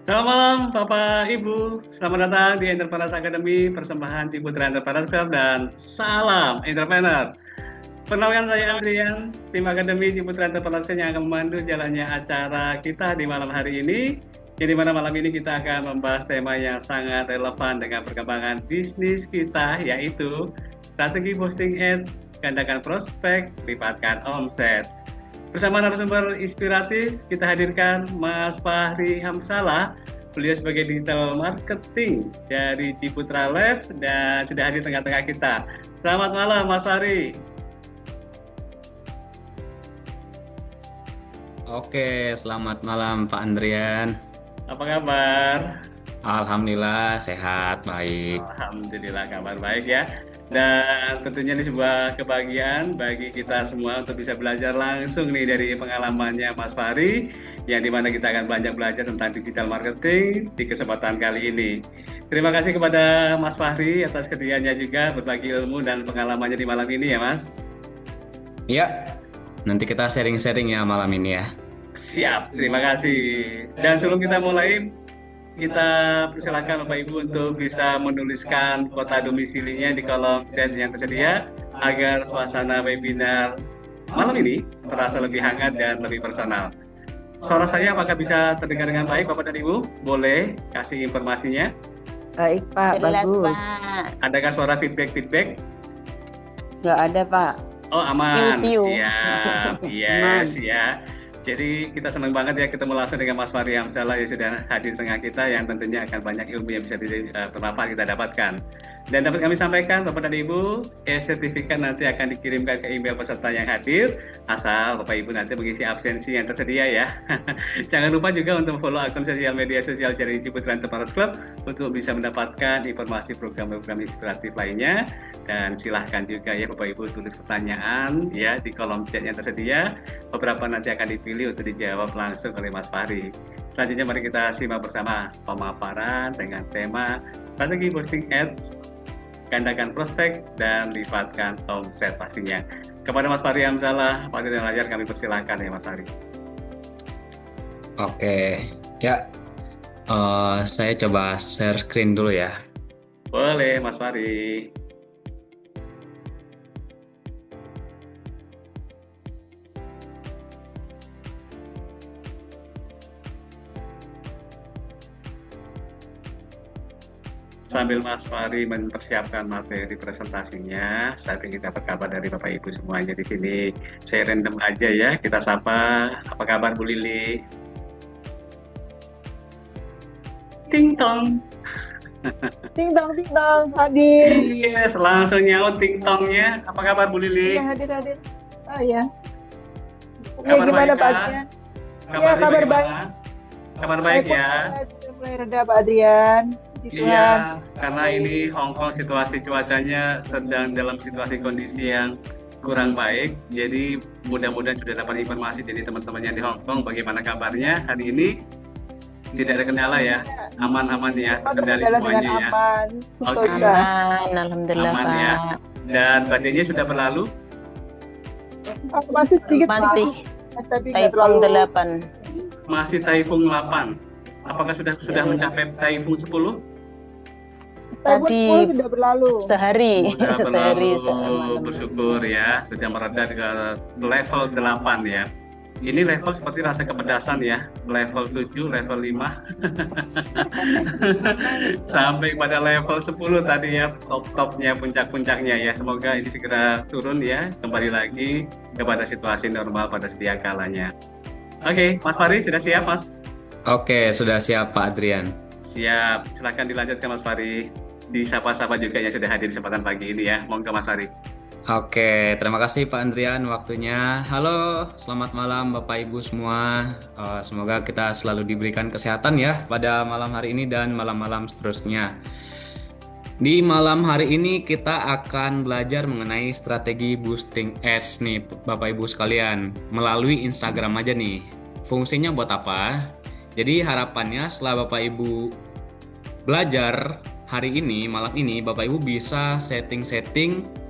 Selamat malam Bapak Ibu, selamat datang di Entrepreneurs Academy, persembahan Ciputra Entrepreneurs Club dan salam entrepreneur. Perkenalkan saya Adrian, tim Akademi Ciputra Entrepreneurs Club yang akan memandu jalannya acara kita di malam hari ini. Yang dimana malam ini kita akan membahas tema yang sangat relevan dengan perkembangan bisnis kita, yaitu strategi posting ads, gandakan prospek, lipatkan omset. Bersama narasumber inspiratif, kita hadirkan Mas Fahri Hamsalah. Beliau sebagai digital marketing dari Ciputra Lab dan sudah hadir tengah-tengah kita. Selamat malam Mas Fahri. Oke, selamat malam Pak Andrian. Apa kabar? Alhamdulillah sehat, baik. Alhamdulillah kabar baik ya. Dan tentunya ini sebuah kebahagiaan bagi kita semua untuk bisa belajar langsung nih dari pengalamannya Mas Fahri, yang dimana kita akan banyak belajar tentang digital marketing di kesempatan kali ini. Terima kasih kepada Mas Fahri atas kesediaannya juga berbagi ilmu dan pengalamannya di malam ini ya Mas. Ya, nanti kita sharing-sharing ya malam ini ya. Siap, terima kasih. Dan sebelum kita mulai, kita persilakan Bapak Ibu untuk bisa menuliskan kota domisilinya di kolom chat yang tersedia agar suasana webinar malam ini terasa lebih hangat dan lebih personal. Suara saya apakah bisa terdengar dengan baik Bapak dan Ibu? Boleh kasih informasinya? Baik Pak, Jelas, bagus. Pak. Adakah suara feedback? Nggak ada Pak. Oh aman, Siu-siu. siap, yes ya. Jadi kita senang banget ya ketemu langsung dengan Mas Fahri Hamsalah yang sudah hadir di tengah kita, yang tentunya akan banyak ilmu yang bisa bermanfaat kita dapatkan. Dan dapat kami sampaikan Bapak dan Ibu, sertifikat nanti akan dikirimkan ke email peserta yang hadir, asal Bapak Ibu nanti mengisi absensi yang tersedia ya. Jangan lupa juga untuk follow akun media sosial dari Ciputra Entrepreneurs Club untuk bisa mendapatkan informasi program-program inspiratif lainnya. Dan silahkan juga ya Bapak Ibu tulis pertanyaan ya di kolom chat yang tersedia. Beberapa nanti akan dipilih untuk dijawab langsung oleh Mas Fahri. Selanjutnya mari kita simak bersama pemaparan dengan tema strategi posting ads, gandakan prospek, dan lipatkan omset pastinya. Kepada Mas Fahri Hamsalah, Pak Dirjen Lajar, kami persilakan ya Mas Fahri. Oke, ya. Saya coba share screen dulu ya. Boleh Mas Fahri. Sambil Mas Fahri mempersiapkan materi presentasinya, saya ingin dapat kabar dari Bapak Ibu semuanya di sini. Saya random aja ya, kita sapa. Apa kabar Bu Lili? Ting tong. Ting dong, hadir. Yes, langsung nyaut ting tongnya. Apa kabar Bu Lili? Iya, hadir. Oh iya. Ya, Kabar gimana baik, Pak Kak? Adrian? Kabarnya kabar bagaimana? Kabar baik ya. Sudah mulai reda Pak Adrian. Puji Tuhan. Iya, karena ini Hong Kong situasi cuacanya sedang dalam situasi kondisi yang kurang baik. Jadi mudah-mudahan sudah dapat informasi dari teman-temannya di Hong Kong bagaimana kabarnya hari ini. Tidak ada kendala ya, aman-aman ya, terkendali Berjalan semuanya dengan ya. aman. Oke. Sudah. Aman, alhamdulillah Aman Pak. ya. Dan badainya sudah berlalu. Masih sedikit Masih Pak. Tapi nggak Taipung terlalu. 8. Masih Taifung 8. Apakah sudah mencapai Taifung 10? Taipun Tadi 10 sudah berlalu. Sehari. Sudah Sehari berlalu, semalam. bersyukur ya, sudah mereda ke level 8 ya. Ini level seperti rasa kepedasan ya, level 7, level 5, sampai pada level 10 tadi ya, top-topnya, puncak-puncaknya ya. Semoga ini segera turun ya, kembali lagi kepada situasi normal pada sedia kalanya. Oke, Mas Fahri sudah siap Mas? Oke, sudah siap Pak Adrian. Siap, silakan dilanjutkan Mas Fahri. Disapa-sapa juga yang sudah hadir di kesempatan pagi ini ya, monggo Mas Fahri. Oke, terima kasih Pak Andrian waktunya. Halo, selamat malam Bapak Ibu semua. Semoga kita selalu diberikan kesehatan ya pada malam hari ini dan malam-malam seterusnya. Di malam hari ini kita akan belajar mengenai strategi boosting ads nih Bapak Ibu sekalian. Melalui Instagram aja nih. Fungsinya buat apa? Jadi harapannya setelah Bapak Ibu belajar hari ini, malam ini, Bapak Ibu bisa setting-setting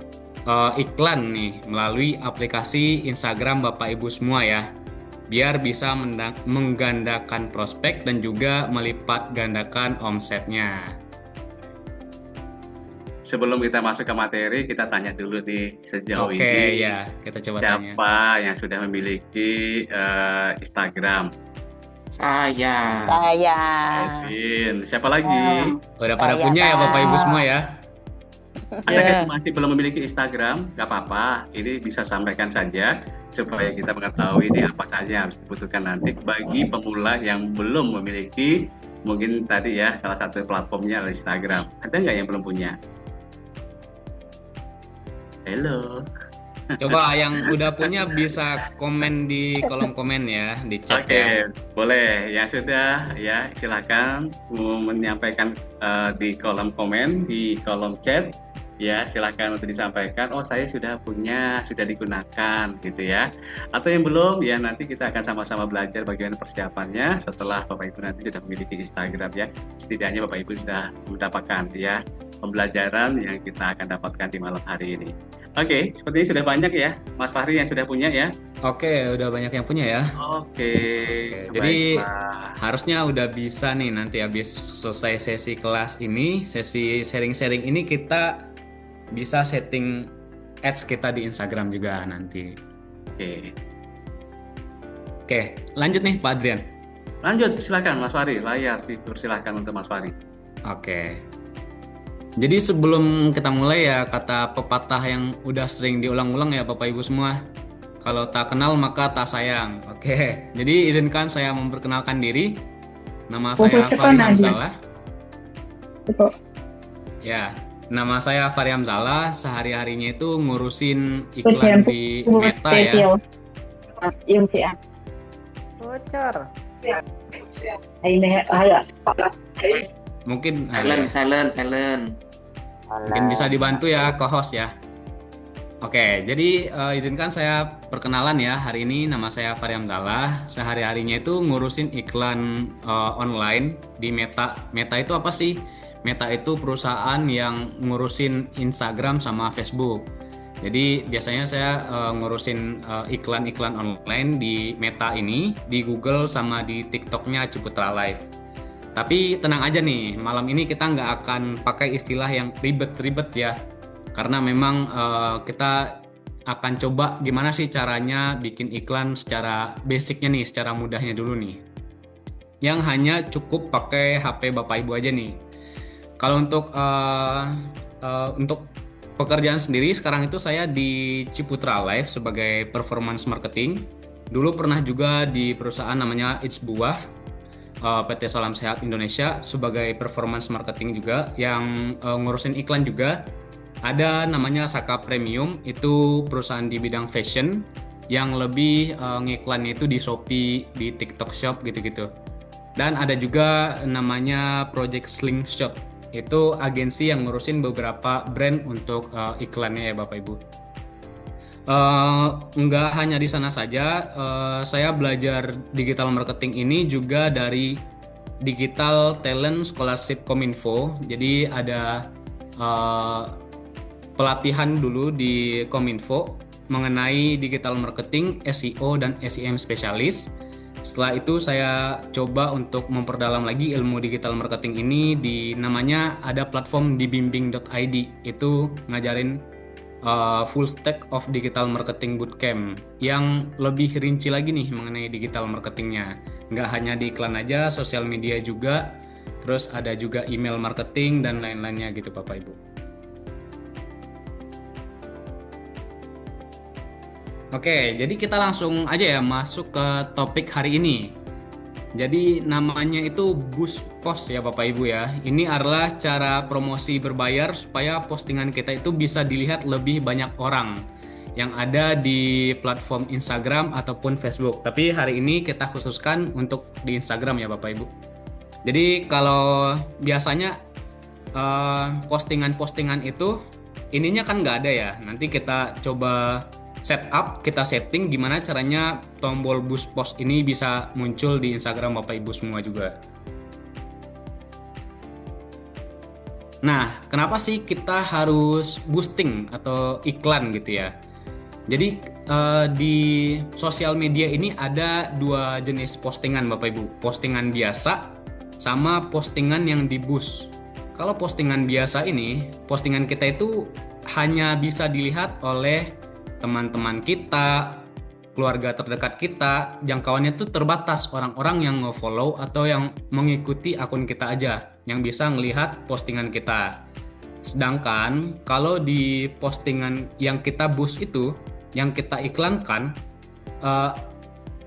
iklan nih melalui aplikasi Instagram Bapak Ibu semua ya. biar bisa menggandakan prospek dan juga melipat gandakan omsetnya. Sebelum kita masuk ke materi, kita tanya dulu nih sejauh Oke, ini ya, kita coba tanya. siapa yang sudah memiliki Instagram? Saya. Edwin. Siapa lagi? Udah pada Saya, punya ya Pak. Bapak Ibu semua ya? Ada yang masih belum memiliki Instagram? Gak apa-apa, ini bisa sampaikan saja supaya kita mengetahui ini apa saja yang harus dibutuhkan nanti bagi pemula yang belum memiliki, mungkin tadi ya salah satu platformnya adalah Instagram. Ada nggak yang belum punya? Halo. Coba yang udah punya bisa komen di kolom komen ya, di chat Oke, ya. boleh. Yang sudah ya silakan menyampaikan di kolom komen, di kolom chat. Ya, silakan untuk disampaikan. Oh, saya sudah punya, sudah digunakan, gitu ya. Atau yang belum, ya nanti kita akan sama-sama belajar bagaimana persiapannya setelah Bapak Ibu nanti sudah memiliki Instagram ya. Setidaknya Bapak Ibu sudah mendapatkan ya pembelajaran yang kita akan dapatkan di malam hari ini. Oke, sepertinya sudah banyak ya, Mas Fahri yang sudah punya ya. Oke, udah banyak yang punya ya. Oke, Jadi baiklah. harusnya udah bisa nih nanti habis selesai sesi kelas ini, sesi sharing-sharing ini kita bisa setting ads kita di Instagram juga nanti. Oke, Oke, lanjut nih Pak Adrian. lanjut silakan Mas Fahri, layar dipersilakan untuk Mas Fahri. Oke. Jadi sebelum kita mulai ya kata pepatah yang udah sering diulang-ulang ya Bapak Ibu semua. Kalau tak kenal maka tak sayang. Oke. Jadi izinkan saya memperkenalkan diri. Nama saya Fahri Hamzalah. Ya, nama saya Fahri Hamzalah. Sehari-harinya itu ngurusin iklan di Meta ya. Bocor. Mungkin Silent. mungkin bisa dibantu ya co-host ya. Oke, jadi izinkan saya perkenalan ya. Hari ini nama saya Fahri Hamzalah. Sehari-harinya itu ngurusin iklan online di Meta. Meta itu apa sih? Meta itu perusahaan yang ngurusin Instagram sama Facebook. Jadi biasanya saya ngurusin iklan-iklan online di Meta ini, di Google sama di TikToknya Ciputra Live. Tapi tenang aja nih, malam ini kita nggak akan pakai istilah yang ribet-ribet ya. Karena memang kita akan coba gimana sih caranya bikin iklan secara basicnya nih, secara mudahnya dulu nih. Yang hanya cukup pakai HP Bapak Ibu aja nih. Kalau untuk pekerjaan sendiri sekarang itu saya di Ciputra Live sebagai performance marketing. Dulu pernah juga di perusahaan namanya It's Buah. PT Salam Sehat Indonesia sebagai performance marketing juga yang ngurusin iklan juga. Ada namanya Saka Premium, itu perusahaan di bidang fashion yang lebih ngiklannya itu di Shopee, di TikTok Shop gitu-gitu. Dan ada juga namanya Project Slingshot, itu agensi yang ngurusin beberapa brand untuk iklannya ya Bapak Ibu. Nggak hanya di sana saja, saya belajar digital marketing ini juga dari Digital Talent Scholarship Kominfo. Jadi ada pelatihan dulu di Kominfo mengenai digital marketing, SEO dan SEM spesialis. Setelah itu saya coba untuk memperdalam lagi ilmu digital marketing ini di namanya ada platform dibimbing.id. Itu ngajarin full stack of digital marketing bootcamp yang lebih rinci lagi nih mengenai digital marketingnya. Nggak hanya di iklan aja, sosial media juga, terus ada juga email marketing dan lain-lainnya gitu Bapak Ibu. Oke, jadi kita langsung aja ya masuk ke topik hari ini. Jadi namanya itu Boost Post ya Bapak Ibu ya. Ini adalah cara promosi berbayar supaya postingan kita itu bisa dilihat lebih banyak orang yang ada di platform Instagram ataupun Facebook. Tapi hari ini kita khususkan untuk di Instagram ya Bapak Ibu. Jadi kalau biasanya postingan-postingan itu ininya kan nggak ada ya. Nanti kita coba setup, kita setting gimana caranya tombol boost post ini bisa muncul di Instagram Bapak Ibu semua juga. Nah, kenapa sih kita harus boosting atau iklan gitu ya? Jadi di sosial media ini ada dua jenis postingan Bapak Ibu, postingan biasa sama postingan yang di boost. Kalau postingan biasa ini, postingan kita itu hanya bisa dilihat oleh teman-teman kita, keluarga terdekat kita, jangkauannya itu terbatas, orang-orang yang nge-follow atau yang mengikuti akun kita aja yang bisa melihat postingan kita. Sedangkan kalau di postingan yang kita boost itu, yang kita iklankan,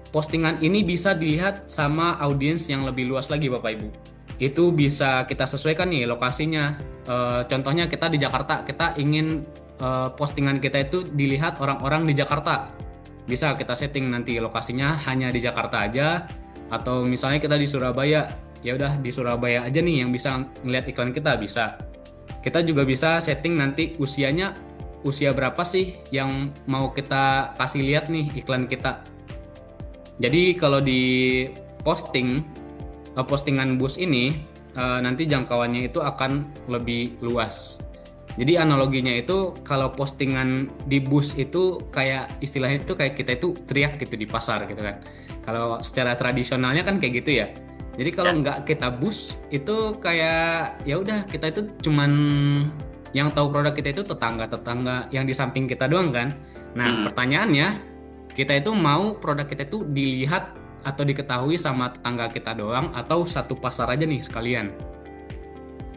postingan ini bisa dilihat sama audiens yang lebih luas lagi Bapak Ibu. Itu bisa kita sesuaikan nih lokasinya. Contohnya kita di Jakarta, kita ingin postingan kita itu dilihat orang-orang di Jakarta. Bisa kita setting nanti lokasinya hanya di Jakarta aja, atau misalnya kita di Surabaya, ya udah di Surabaya aja nih yang bisa ngelihat iklan kita, bisa. Kita juga bisa setting nanti usianya, usia berapa sih yang mau kita kasih lihat nih iklan kita. Jadi kalau di postingan boost ini nanti jangkauannya itu akan lebih luas. Jadi analoginya itu kalau postingan di boost itu kayak istilahnya itu kayak kita itu teriak gitu di pasar gitu kan. Kalau secara tradisionalnya kan kayak gitu ya. Jadi kalau nggak kita boost itu kayak ya udah kita itu cuman yang tahu produk kita itu tetangga-tetangga yang di samping kita doang kan. Nah pertanyaannya, kita itu mau produk kita itu dilihat atau diketahui sama tetangga kita doang atau satu pasar aja nih sekalian.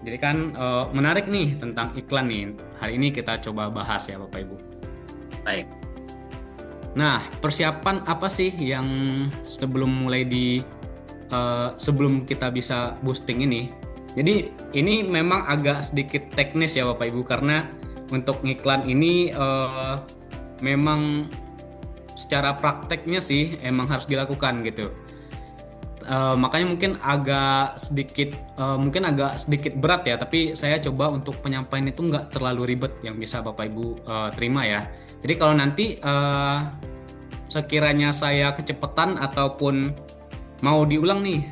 Jadi kan menarik nih tentang iklan nih. Hari ini kita coba bahas ya Bapak Ibu. Baik. Nah, persiapan apa sih yang sebelum sebelum kita bisa boosting ini? Jadi ini memang agak sedikit teknis ya Bapak Ibu, karena untuk ngiklan ini memang secara prakteknya sih emang harus dilakukan gitu. Makanya mungkin agak sedikit berat ya, tapi saya coba untuk penyampaian itu nggak terlalu ribet yang bisa Bapak Ibu terima ya. Jadi kalau nanti sekiranya saya kecepatan ataupun mau diulang nih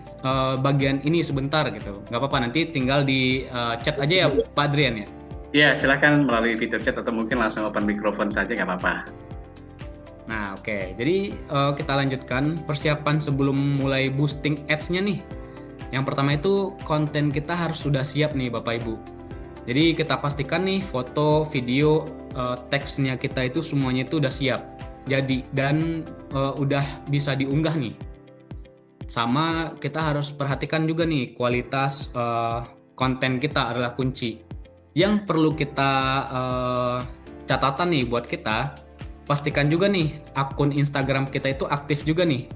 bagian ini sebentar gitu, nggak apa-apa, nanti tinggal di chat aja ya Pak Adrian ya. Ya, silakan melalui fitur chat atau mungkin langsung open mikrofon saja, nggak apa-apa. Nah oke, jadi kita lanjutkan persiapan sebelum mulai boosting ads-nya nih. Yang pertama itu konten kita harus sudah siap nih Bapak Ibu. Jadi kita pastikan nih foto, video, teksnya kita itu semuanya itu udah siap. Jadi dan udah bisa diunggah nih. Sama kita harus perhatikan juga nih kualitas konten kita adalah kunci. Yang perlu kita catatan nih buat kita, pastikan juga nih akun Instagram kita itu aktif juga nih,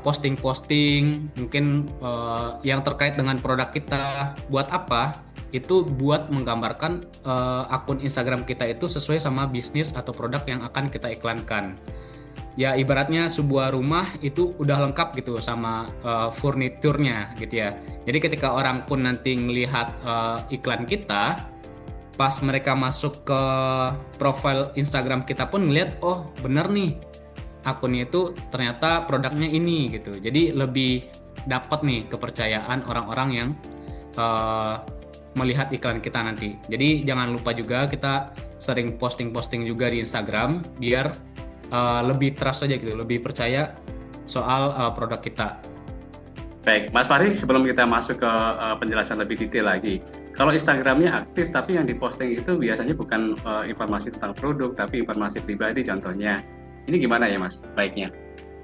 posting-posting mungkin yang terkait dengan produk kita. Buat apa? Itu buat menggambarkan akun Instagram kita itu sesuai sama bisnis atau produk yang akan kita iklankan. Ya ibaratnya sebuah rumah itu udah lengkap gitu sama furniturnya gitu ya. Jadi ketika orang pun nanti melihat iklan kita, pas mereka masuk ke profil Instagram kita pun ngeliat, oh bener nih akunnya itu ternyata produknya ini gitu. Jadi lebih dapat nih kepercayaan orang-orang yang melihat iklan kita nanti. Jadi jangan lupa juga kita sering posting-posting juga di Instagram biar lebih trust aja gitu, lebih percaya soal produk kita. Baik, Mas Fahri, sebelum kita masuk ke penjelasan lebih detail lagi, kalau Instagramnya aktif tapi yang diposting itu biasanya bukan informasi tentang produk tapi informasi pribadi contohnya. Ini gimana ya Mas baiknya?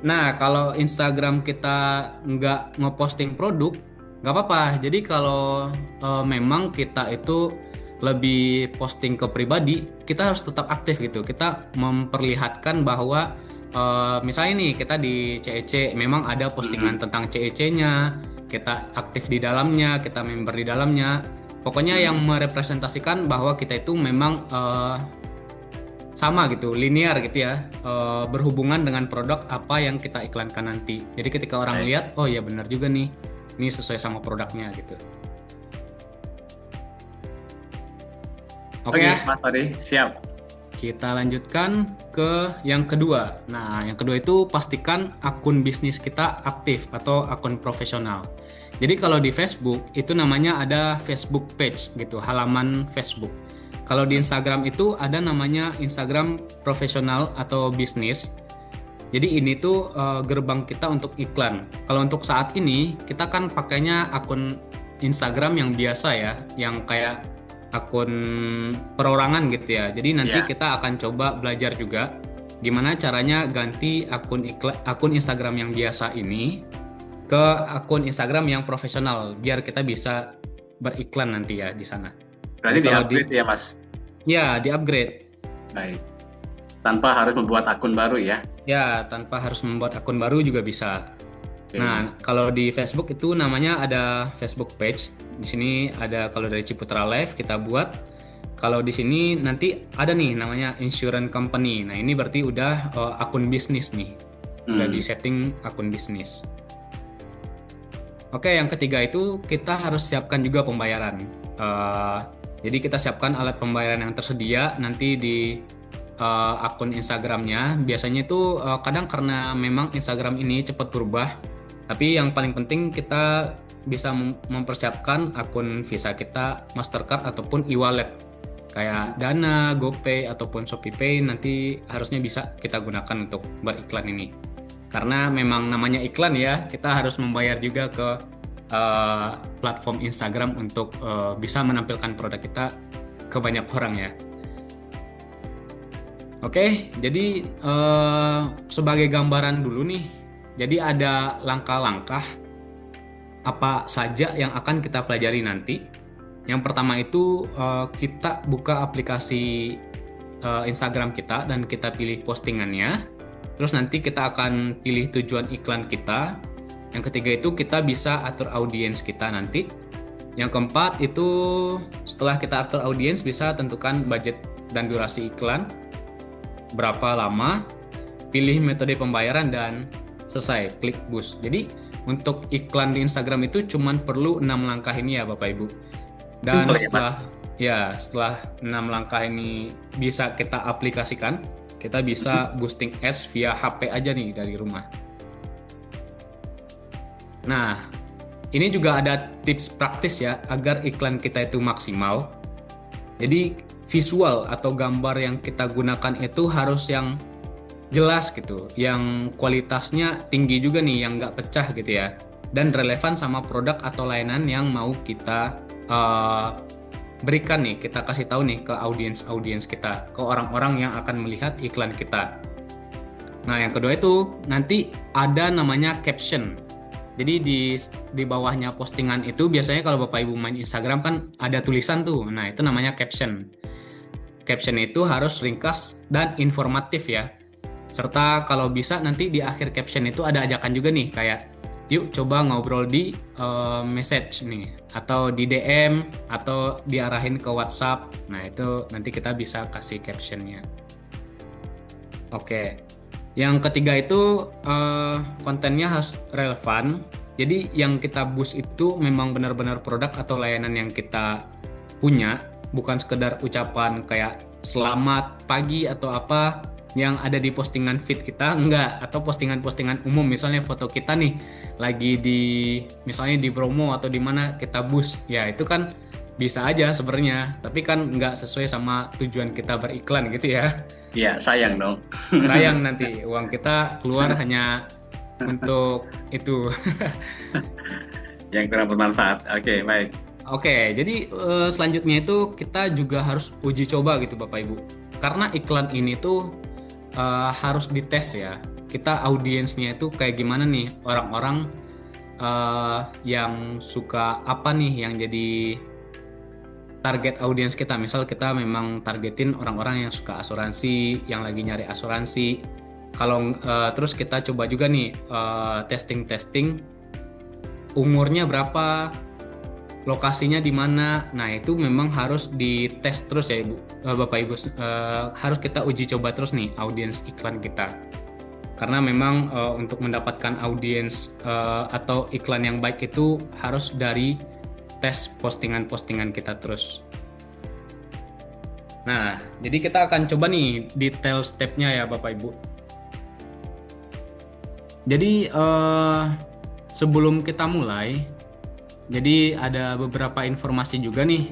Nah kalau Instagram kita nggak ngeposting produk, nggak apa-apa. Jadi kalau memang kita itu lebih posting ke pribadi, kita harus tetap aktif gitu. Kita memperlihatkan bahwa misalnya nih kita di CEC memang ada postingan tentang CEC-nya, kita aktif di dalamnya, kita member di dalamnya. Pokoknya yang merepresentasikan bahwa kita itu memang sama gitu, linear gitu ya, berhubungan dengan produk apa yang kita iklankan nanti. Jadi ketika orang lihat, oh ya benar juga nih, ini sesuai sama produknya gitu. Oke, Mas Fahri, siap. Kita lanjutkan ke yang kedua. Nah, yang kedua itu pastikan akun bisnis kita aktif atau akun profesional. Jadi kalau di Facebook itu namanya ada Facebook page gitu, halaman Facebook. Kalau di Instagram itu ada namanya Instagram profesional atau bisnis. Jadi ini tuh gerbang kita untuk iklan. Kalau untuk saat ini kita kan pakainya akun Instagram yang biasa ya, yang kayak akun perorangan gitu ya. Jadi nanti kita akan coba belajar juga gimana caranya ganti akun Instagram yang biasa ini ke akun Instagram yang profesional biar kita bisa beriklan nanti ya di sana. Berarti Dan kalau di-upgrade ya, Mas? Ya, di-upgrade. Baik. Tanpa harus membuat akun baru ya? Ya, tanpa harus membuat akun baru juga bisa. Oke. Nah, kalau di Facebook itu namanya ada Facebook page. Di sini ada kalau dari Ciputra Live kita buat. Kalau di sini nanti ada nih namanya insurance company. Nah, ini berarti udah akun bisnis nih. Udah di setting akun bisnis. Oke, yang ketiga itu kita harus siapkan juga pembayaran. Jadi kita siapkan alat pembayaran yang tersedia nanti di akun Instagramnya. Biasanya itu kadang karena memang Instagram ini cepat berubah, tapi yang paling penting kita bisa mempersiapkan akun Visa kita, Mastercard ataupun e-wallet kayak Dana, GoPay ataupun ShopeePay nanti harusnya bisa kita gunakan untuk beriklan ini. Karena memang namanya iklan ya, kita harus membayar juga ke platform Instagram untuk bisa menampilkan produk kita ke banyak orang ya. Oke, jadi sebagai gambaran dulu nih, jadi ada langkah-langkah apa saja yang akan kita pelajari nanti. Yang pertama itu kita buka aplikasi Instagram kita dan kita pilih postingannya. Terus nanti kita akan pilih tujuan iklan kita. Yang ketiga itu kita bisa atur audiens kita nanti. Yang keempat itu setelah kita atur audiens bisa tentukan budget dan durasi iklan, berapa lama, pilih metode pembayaran dan selesai, klik boost. Jadi untuk iklan di Instagram itu cuman perlu 6 langkah ini ya Bapak Ibu. Dan setelah 6 langkah ini bisa kita aplikasikan, kita bisa boosting ads via HP aja nih dari rumah. Nah, ini juga ada tips praktis ya agar iklan kita itu maksimal. Jadi visual atau gambar yang kita gunakan itu harus yang jelas gitu, yang kualitasnya tinggi juga nih, yang nggak pecah gitu ya, dan relevan sama produk atau layanan yang mau kita berikan nih, kita kasih tahu nih ke audiens kita, ke orang-orang yang akan melihat iklan kita. Nah, yang kedua itu nanti ada namanya caption. Jadi di bawahnya postingan itu biasanya kalau Bapak Ibu main Instagram kan ada tulisan tuh. Nah, itu namanya caption. Caption itu harus ringkas dan informatif ya. Serta kalau bisa nanti di akhir caption itu ada ajakan juga nih kayak yuk coba ngobrol di message nih atau di DM atau diarahin ke WhatsApp. Nah, itu nanti kita bisa kasih captionnya. Oke. Yang ketiga itu kontennya harus relevan. Jadi yang kita boost itu memang benar-benar produk atau layanan yang kita punya, bukan sekedar ucapan kayak selamat pagi atau apa yang ada di postingan feed kita, enggak, atau postingan-postingan umum misalnya foto kita nih lagi di misalnya di Bromo atau di mana kita boost. Ya, itu kan bisa aja sebenarnya, tapi kan nggak sesuai sama tujuan kita beriklan gitu ya. Iya, sayang dong. Sayang nanti uang kita keluar hanya untuk itu. Yang kurang bermanfaat. Oke, baik. Oke, jadi selanjutnya itu kita juga harus uji coba gitu Bapak Ibu. Karena iklan ini tuh harus dites ya. Kita audiensnya itu kayak gimana nih, orang-orang yang suka apa nih yang jadi target audiens kita. Misal kita memang targetin orang-orang yang suka asuransi, yang lagi nyari asuransi. Kalau terus kita coba juga nih testing umurnya berapa, lokasinya di mana. Nah, itu memang harus dites terus ya Bapak Ibu. Harus kita uji coba terus nih audiens iklan kita. Karena memang untuk mendapatkan audiens atau iklan yang baik itu harus dari tes postingan-postingan kita terus. Nah, jadi kita akan coba nih detail stepnya ya Bapak Ibu. Jadi sebelum kita mulai, jadi ada beberapa informasi juga nih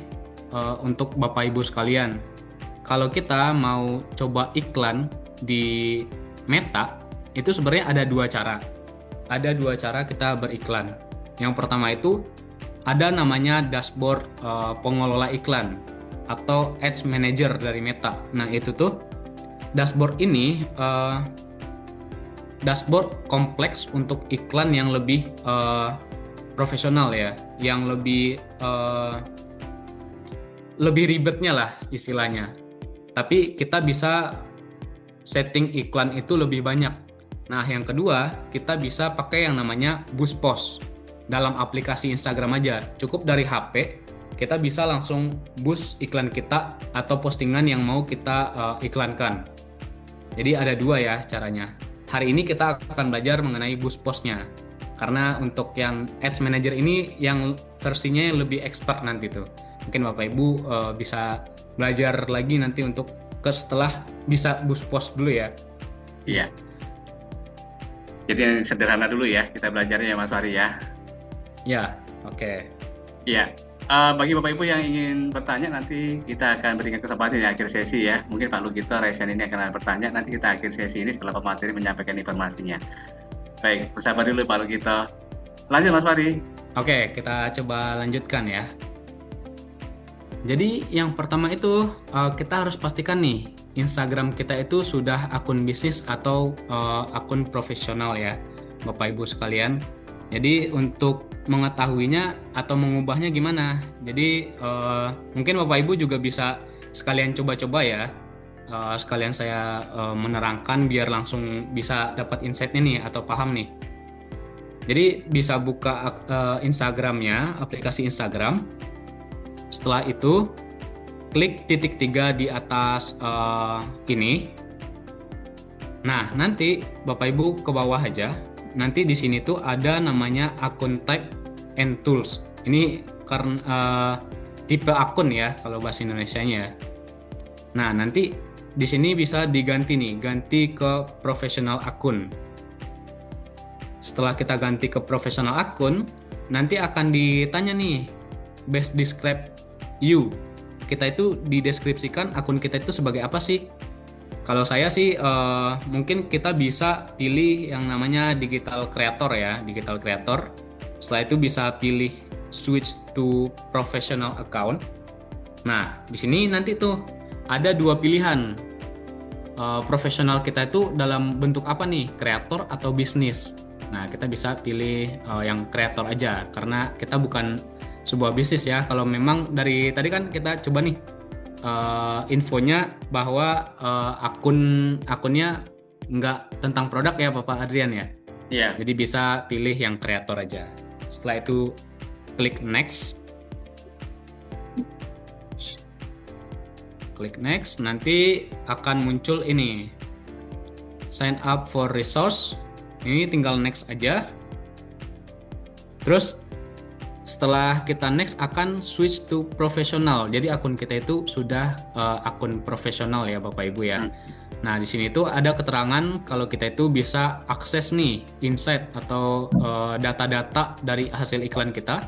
untuk Bapak Ibu sekalian. Kalau kita mau coba iklan di Meta, itu sebenarnya ada dua cara. Ada dua cara kita beriklan. Yang pertama itu ada namanya dashboard pengelola iklan atau Ads Manager dari Meta. Nah itu tuh dashboard ini dashboard kompleks untuk iklan yang lebih profesional ya, yang lebih ribetnya lah istilahnya. Tapi kita bisa setting iklan itu lebih banyak. Nah, yang kedua, kita bisa pakai yang namanya Boost Post dalam aplikasi Instagram aja. Cukup dari HP, kita bisa langsung boost iklan kita atau postingan yang mau kita iklankan. Jadi ada dua ya caranya. Hari ini kita akan belajar mengenai Boost Post-nya. Karena untuk yang Ads Manager ini yang versinya yang lebih expert nanti tuh. Mungkin Bapak Ibu bisa belajar lagi nanti untuk setelah bisa Boost Post dulu ya. Iya. Jadi yang sederhana dulu ya, kita belajarnya ya Mas Fahri ya. Ya, oke. Iya. Bagi Bapak Ibu yang ingin bertanya, nanti kita akan berikan kesempatan di akhir sesi ya. Mungkin Pak Lugito, Resen ini akan ada bertanya, nanti kita akhir sesi ini setelah pemateri menyampaikan informasinya. Baik, bersabar dulu Pak Lugito. Lanjut Mas Fahri. Oke, kita coba lanjutkan ya. Jadi yang pertama itu kita harus pastikan nih Instagram kita itu sudah akun bisnis atau akun profesional ya Bapak Ibu sekalian. Jadi untuk mengetahuinya atau mengubahnya gimana? Jadi mungkin Bapak Ibu juga bisa sekalian coba-coba ya. Sekalian saya menerangkan biar langsung bisa dapat insight-nya nih atau paham nih. Jadi bisa buka Instagramnya, aplikasi Instagram. Setelah itu klik titik 3 di atas ini. Nah, nanti Bapak Ibu ke bawah aja. Nanti di sini tuh ada namanya akun type and tools. Ini karena tipe akun ya kalau bahasa Indonesianya. Nah, nanti di sini bisa diganti nih, ganti ke professional akun. Setelah kita ganti ke professional akun, nanti akan ditanya nih, best describe you. Kita itu dideskripsikan akun kita itu sebagai apa sih? Kalau saya sih mungkin kita bisa pilih yang namanya digital creator ya, digital creator. Setelah itu bisa pilih switch to professional account. Nah, di sini nanti tuh ada dua pilihan. Profesional kita itu dalam bentuk apa nih? Kreator atau bisnis? Nah, kita bisa pilih yang kreator aja karena kita bukan sebuah bisnis ya. Kalau memang dari tadi kan kita coba nih infonya bahwa akunnya nggak tentang produk ya Bapak Adrian ya. Iya. Jadi bisa pilih yang kreator aja. Setelah itu klik next. Klik next, nanti akan muncul ini. Sign up for resource. Ini tinggal next aja. Terus setelah kita next akan switch to professional. Jadi akun kita itu sudah akun profesional ya Bapak Ibu ya. Nah, di sini tuh ada keterangan kalau kita itu bisa akses nih insight atau data-data dari hasil iklan kita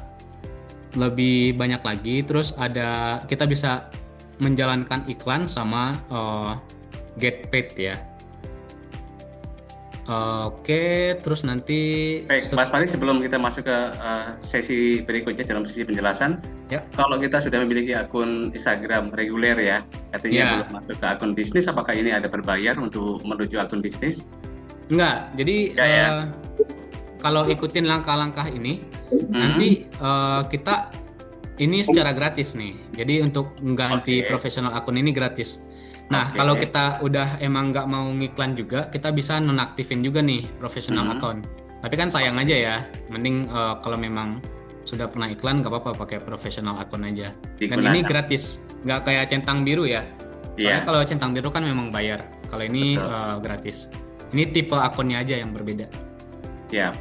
lebih banyak lagi. Terus ada kita bisa menjalankan iklan sama get paid ya. Oke, terus nanti Baik, Mas Fahri, sebelum kita masuk ke sesi berikutnya dalam sesi penjelasan, ya. Kalau kita sudah memiliki akun Instagram reguler ya, artinya Ya. belum masuk ke akun bisnis, apakah ini ada berbayar untuk menuju akun bisnis? Enggak, jadi Enggak ya? kalau ikutin langkah-langkah ini, nanti kita ini secara gratis nih. Jadi untuk mengganti Oke. profesional akun ini gratis. Nah, Oke. kalau kita udah emang nggak mau ngiklan juga, kita bisa nonaktifin juga nih profesional account. Tapi kan sayang aja ya, mending kalau memang sudah pernah iklan nggak apa-apa pakai profesional akun aja. Dan Digunakan. ini gratis, nggak kayak centang biru ya. Soalnya Iya. kalau centang biru kan memang bayar. Kalau ini Betul. gratis. Ini tipe akunnya aja yang berbeda. Ya.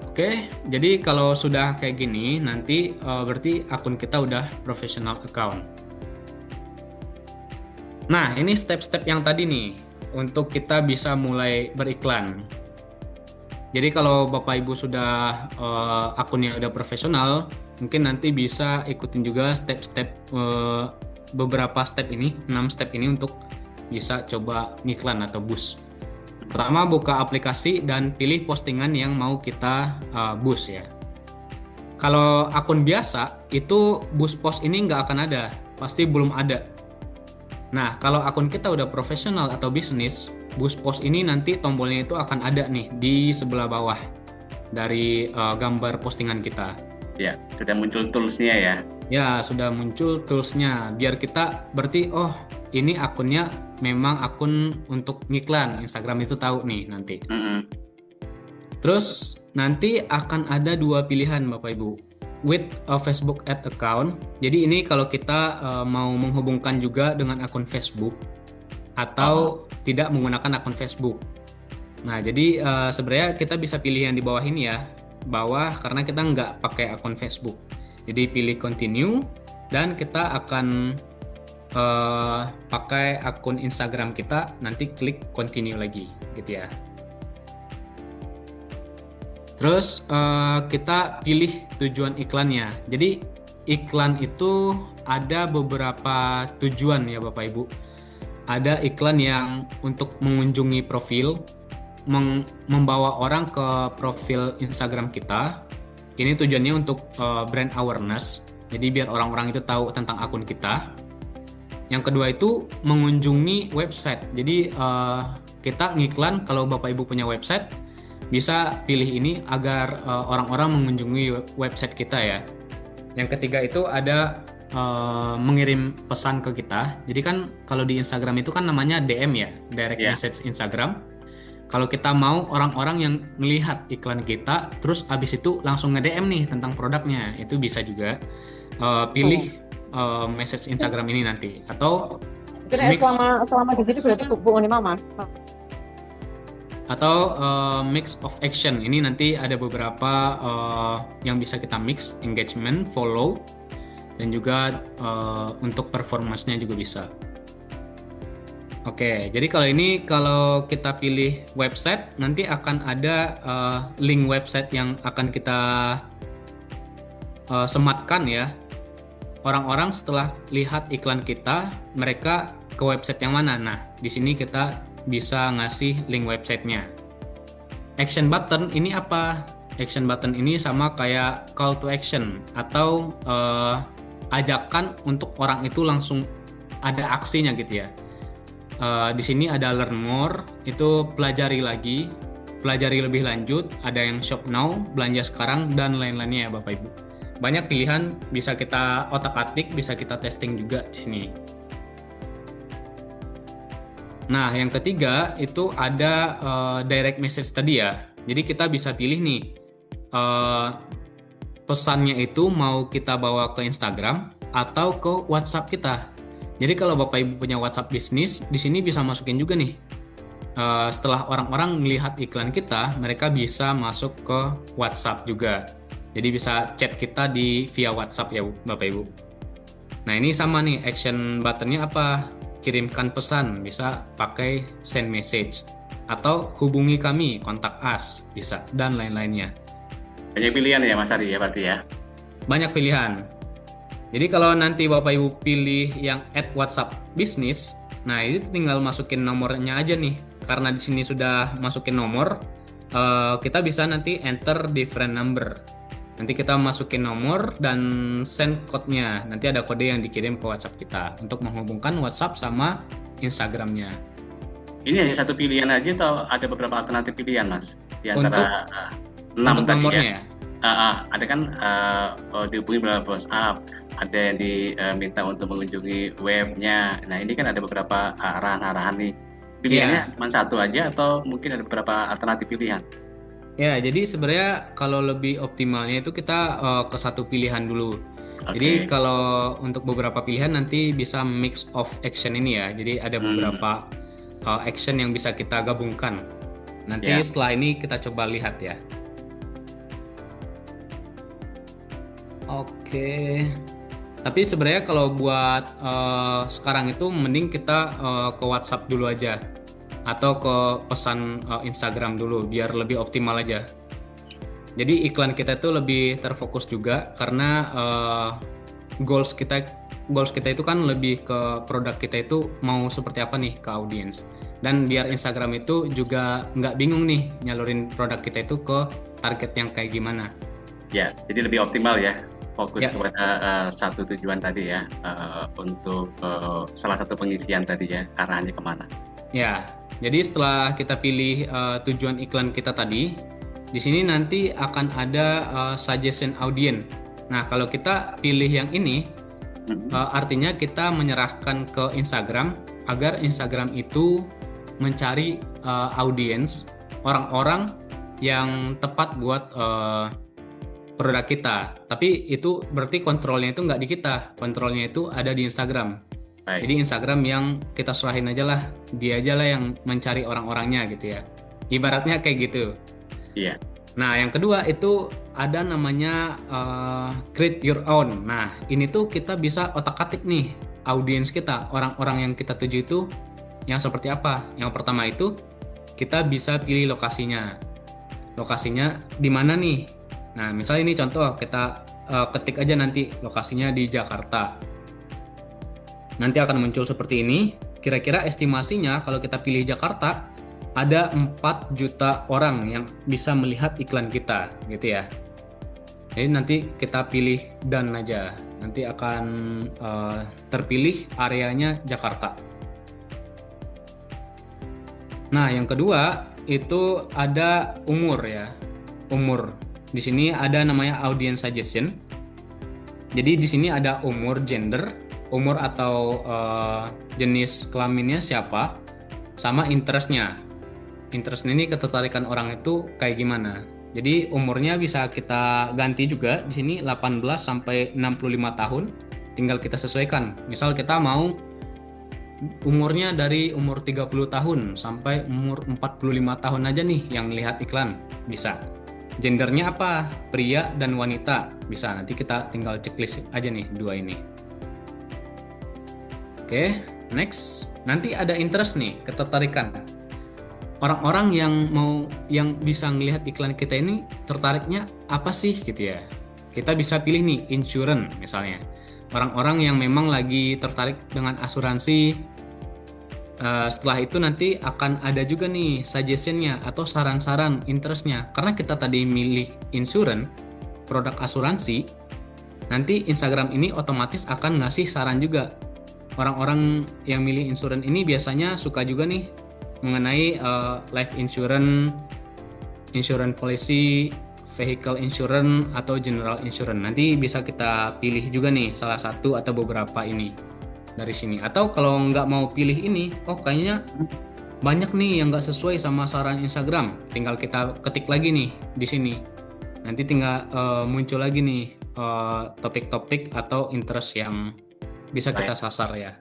Oke, jadi kalau sudah kayak gini, nanti berarti akun kita udah professional account. Nah, ini step-step yang tadi nih, untuk kita bisa mulai beriklan. Jadi kalau Bapak Ibu sudah akunnya udah profesional, mungkin nanti bisa ikutin juga step-step beberapa step ini, 6 step ini untuk bisa coba ngiklan atau boost. Pertama, buka aplikasi dan pilih postingan yang mau kita boost ya. Kalau akun biasa, itu boost post ini nggak akan ada, pasti belum ada. Nah, kalau akun kita udah profesional atau bisnis, boost post ini nanti tombolnya itu akan ada nih di sebelah bawah dari gambar postingan kita. Ya, sudah muncul tools-nya ya. Ya, sudah muncul tools-nya. Biar kita berarti, oh ini akunnya memang akun untuk ngiklan. Instagram itu tahu nih nanti. Terus nanti akan ada 2 pilihan Bapak Ibu. With a Facebook ad account. Jadi ini kalau kita mau menghubungkan juga dengan akun Facebook atau tidak menggunakan akun Facebook. Nah, jadi sebenarnya kita bisa pilih yang di bawah ini ya. Bawah karena kita nggak pakai akun Facebook. Jadi pilih continue dan kita akan pakai akun Instagram kita, nanti klik continue lagi gitu ya. Terus kita pilih tujuan iklannya. Jadi iklan itu ada beberapa tujuan ya Bapak Ibu. Ada iklan yang untuk mengunjungi profil, membawa orang ke profil Instagram kita. Ini tujuannya untuk brand awareness. Jadi biar orang-orang itu tahu tentang akun kita. Yang kedua itu mengunjungi website. Jadi kita ngiklan kalau Bapak Ibu punya website, bisa pilih ini agar orang-orang mengunjungi website kita ya. Yang ketiga itu ada mengirim pesan ke kita. Jadi kan kalau di Instagram itu kan namanya DM ya, direct message Instagram. Kalau kita mau orang-orang yang melihat iklan kita, terus abis itu langsung nge-DM nih tentang produknya, itu bisa juga pilih message Instagram ini nanti. Atau mix, selama di sini berarti Bu ini Mama. Atau mix of action. Ini nanti ada beberapa yang bisa kita mix, engagement, follow, dan juga untuk performance-nya juga bisa. Oke, jadi kalau kita pilih website, nanti akan ada link website yang akan kita sematkan ya. Orang-orang setelah lihat iklan kita, mereka ke website yang mana? Nah, di sini kita bisa ngasih link websitenya. Action button ini apa? Action button ini sama kayak call to action atau ajakan untuk orang itu langsung ada aksinya gitu ya. Di sini ada learn more, itu pelajari lagi, pelajari lebih lanjut, ada yang shop now, belanja sekarang, dan lain-lainnya ya Bapak Ibu. Banyak pilihan, bisa kita otak-atik, bisa kita testing juga di sini. Nah, yang ketiga itu ada direct message tadi ya. Jadi kita bisa pilih nih, pesannya itu mau kita bawa ke Instagram atau ke WhatsApp kita. Jadi kalau Bapak Ibu punya WhatsApp bisnis, di sini bisa masukin juga nih. Setelah orang-orang melihat iklan kita, mereka bisa masuk ke WhatsApp juga. Jadi bisa chat kita via WhatsApp ya Bapak Ibu. Nah ini sama nih, action buttonnya apa? Kirimkan pesan, bisa pakai send message. Atau hubungi kami, kontak us, bisa, dan lain-lainnya. Banyak pilihan ya Mas Ari ya berarti ya? Banyak pilihan. Jadi kalau nanti Bapak Ibu pilih yang add WhatsApp bisnis, nah itu tinggal masukin nomornya aja nih. Karena di sini sudah masukin nomor, kita bisa nanti enter different number. Nanti kita masukin nomor dan send code-nya. Nanti ada kode yang dikirim ke WhatsApp kita untuk menghubungkan WhatsApp sama Instagram-nya. Ini hanya satu pilihan aja atau ada beberapa alternatif pilihan Mas? Di antara 6 untuk tadi nomornya ya? Ada kan dihubungi melalui WhatsApp, ada yang diminta untuk mengunjungi webnya. Nah ini kan ada beberapa arahan-arahan nih. Pilihannya cuma satu aja atau mungkin ada beberapa alternatif pilihan? Ya, jadi sebenarnya kalau lebih optimalnya itu kita ke satu pilihan dulu. Okay. Jadi kalau untuk beberapa pilihan nanti bisa mix of action ini ya. Jadi ada beberapa action yang bisa kita gabungkan. Nanti setelah ini kita coba lihat ya. Oke. Tapi sebenarnya kalau buat sekarang itu mending kita ke WhatsApp dulu aja. Atau ke pesan Instagram dulu biar lebih optimal aja. Jadi iklan kita itu lebih terfokus juga karena goals kita itu kan lebih ke produk kita itu mau seperti apa nih ke audiens. Dan biar Instagram itu juga nggak bingung nih nyalurin produk kita itu ke target yang kayak gimana. Ya, jadi lebih optimal ya, fokus Ya. kepada satu tujuan tadi ya, untuk salah satu pengisian tadi ya, arahnya kemana. Ya, jadi setelah kita pilih tujuan iklan kita tadi, di sini nanti akan ada suggestion audience. Nah, kalau kita pilih yang ini, artinya kita menyerahkan ke Instagram agar Instagram itu mencari audiens orang-orang yang tepat buat produk kita. Tapi itu berarti kontrolnya itu nggak di kita, kontrolnya itu ada di Instagram. Baik. Jadi Instagram yang kita serahin aja lah, dia aja lah yang mencari orang-orangnya gitu ya. Ibaratnya kayak gitu. Iya. Nah, yang kedua itu ada namanya create your own. Nah, ini tuh kita bisa otak-atik nih audiens kita, orang-orang yang kita tuju itu yang seperti apa. Yang pertama itu kita bisa pilih lokasinya. Lokasinya di mana nih? Nah, misalnya ini contoh, kita ketik aja nanti lokasinya di Jakarta. Nanti akan muncul seperti ini. Kira-kira estimasinya kalau kita pilih Jakarta, ada 4 juta orang yang bisa melihat iklan kita, gitu ya. Jadi nanti kita pilih done aja. Nanti akan terpilih areanya Jakarta. Nah, yang kedua itu ada umur ya. Umur. Di sini ada namanya audience suggestion. Jadi di sini ada umur, gender, umur atau jenis kelaminnya siapa, sama interestnya. Interest ini ketertarikan orang itu kayak gimana. Jadi umurnya bisa kita ganti juga di sini 18 sampai 65 tahun. Tinggal kita sesuaikan. Misal kita mau umurnya dari umur 30 tahun sampai umur 45 tahun aja nih yang lihat iklan. Bisa. Gendernya apa? Pria dan wanita. Bisa. Nanti kita tinggal checklist aja nih dua ini. Oke, next. Nanti ada interest nih, ketertarikan. Orang-orang yang bisa ngelihat iklan kita ini tertariknya apa sih gitu ya. Kita bisa pilih nih insurance misalnya. Orang-orang yang memang lagi tertarik dengan asuransi. Setelah itu nanti akan ada juga nih suggestionnya atau saran-saran interestnya. Karena kita tadi milih insurance, produk asuransi, nanti Instagram ini otomatis akan ngasih saran juga. Orang-orang yang milih insurance ini biasanya suka juga nih mengenai life insurance, insurance policy, vehicle insurance, atau general insurance. Nanti bisa kita pilih juga nih salah satu atau beberapa ini dari sini. Atau kalau nggak mau pilih ini, oh kayaknya banyak nih yang nggak sesuai sama saran Instagram. Tinggal kita ketik lagi nih di sini. Nanti tinggal muncul lagi nih topik-topik atau interest yang bisa kita sasar ya.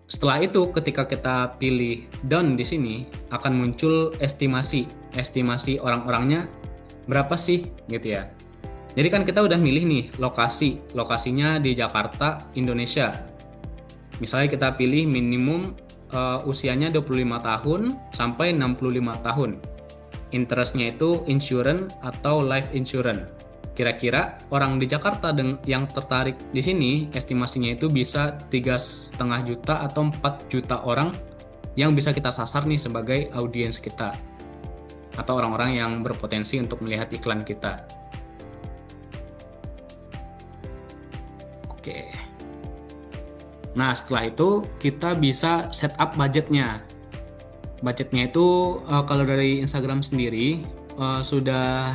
Setelah itu ketika kita pilih done di sini akan muncul estimasi orang-orangnya berapa sih gitu ya. Jadi kan kita udah milih nih lokasinya di Jakarta, Indonesia. Misalnya kita pilih minimum usianya 25 tahun sampai 65 tahun. Interestnya itu insurance atau life insurance. Kira-kira orang di Jakarta yang tertarik di sini estimasinya itu bisa 3,5 juta atau 4 juta orang yang bisa kita sasar nih sebagai audiens kita atau orang-orang yang berpotensi untuk melihat iklan kita. Oke. Nah, setelah itu kita bisa setup budgetnya. Budgetnya itu kalau dari Instagram sendiri sudah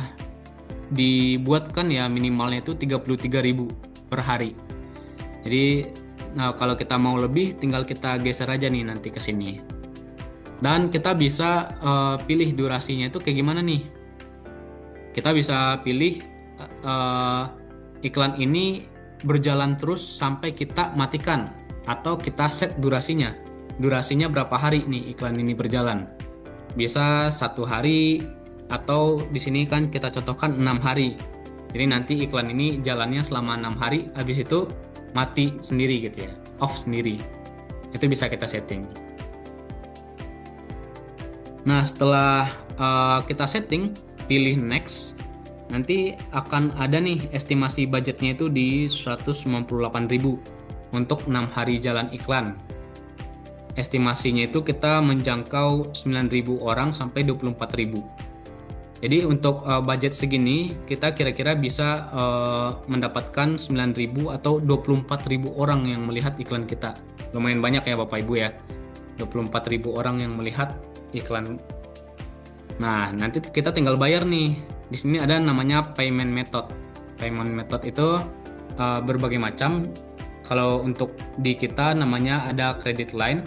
dibuatkan ya minimalnya itu 33.000 per hari. Jadi kalau kita mau lebih tinggal kita geser aja nih nanti ke sini. Dan kita bisa pilih durasinya itu kayak gimana nih. Kita bisa pilih iklan ini berjalan terus sampai kita matikan atau kita set durasinya. Durasinya berapa hari nih iklan ini berjalan. Bisa 1 hari atau di sini kan kita contohkan 6 hari. Jadi nanti iklan ini jalannya selama 6 hari, habis itu mati sendiri gitu ya, off sendiri. Itu bisa kita setting. Nah, setelah kita setting, pilih next, nanti akan ada nih estimasi budgetnya itu di 198.000 untuk 6 hari jalan iklan. Estimasinya itu kita menjangkau 9.000 orang sampai 24.000. Jadi untuk budget segini kita kira-kira bisa mendapatkan 9.000 atau 24.000 orang yang melihat iklan kita. Lumayan banyak ya Bapak Ibu ya. 24.000 orang yang melihat iklan. Nah, nanti kita tinggal bayar nih. Di sini ada namanya payment method. Payment method itu berbagai macam. Kalau untuk di kita namanya ada credit line,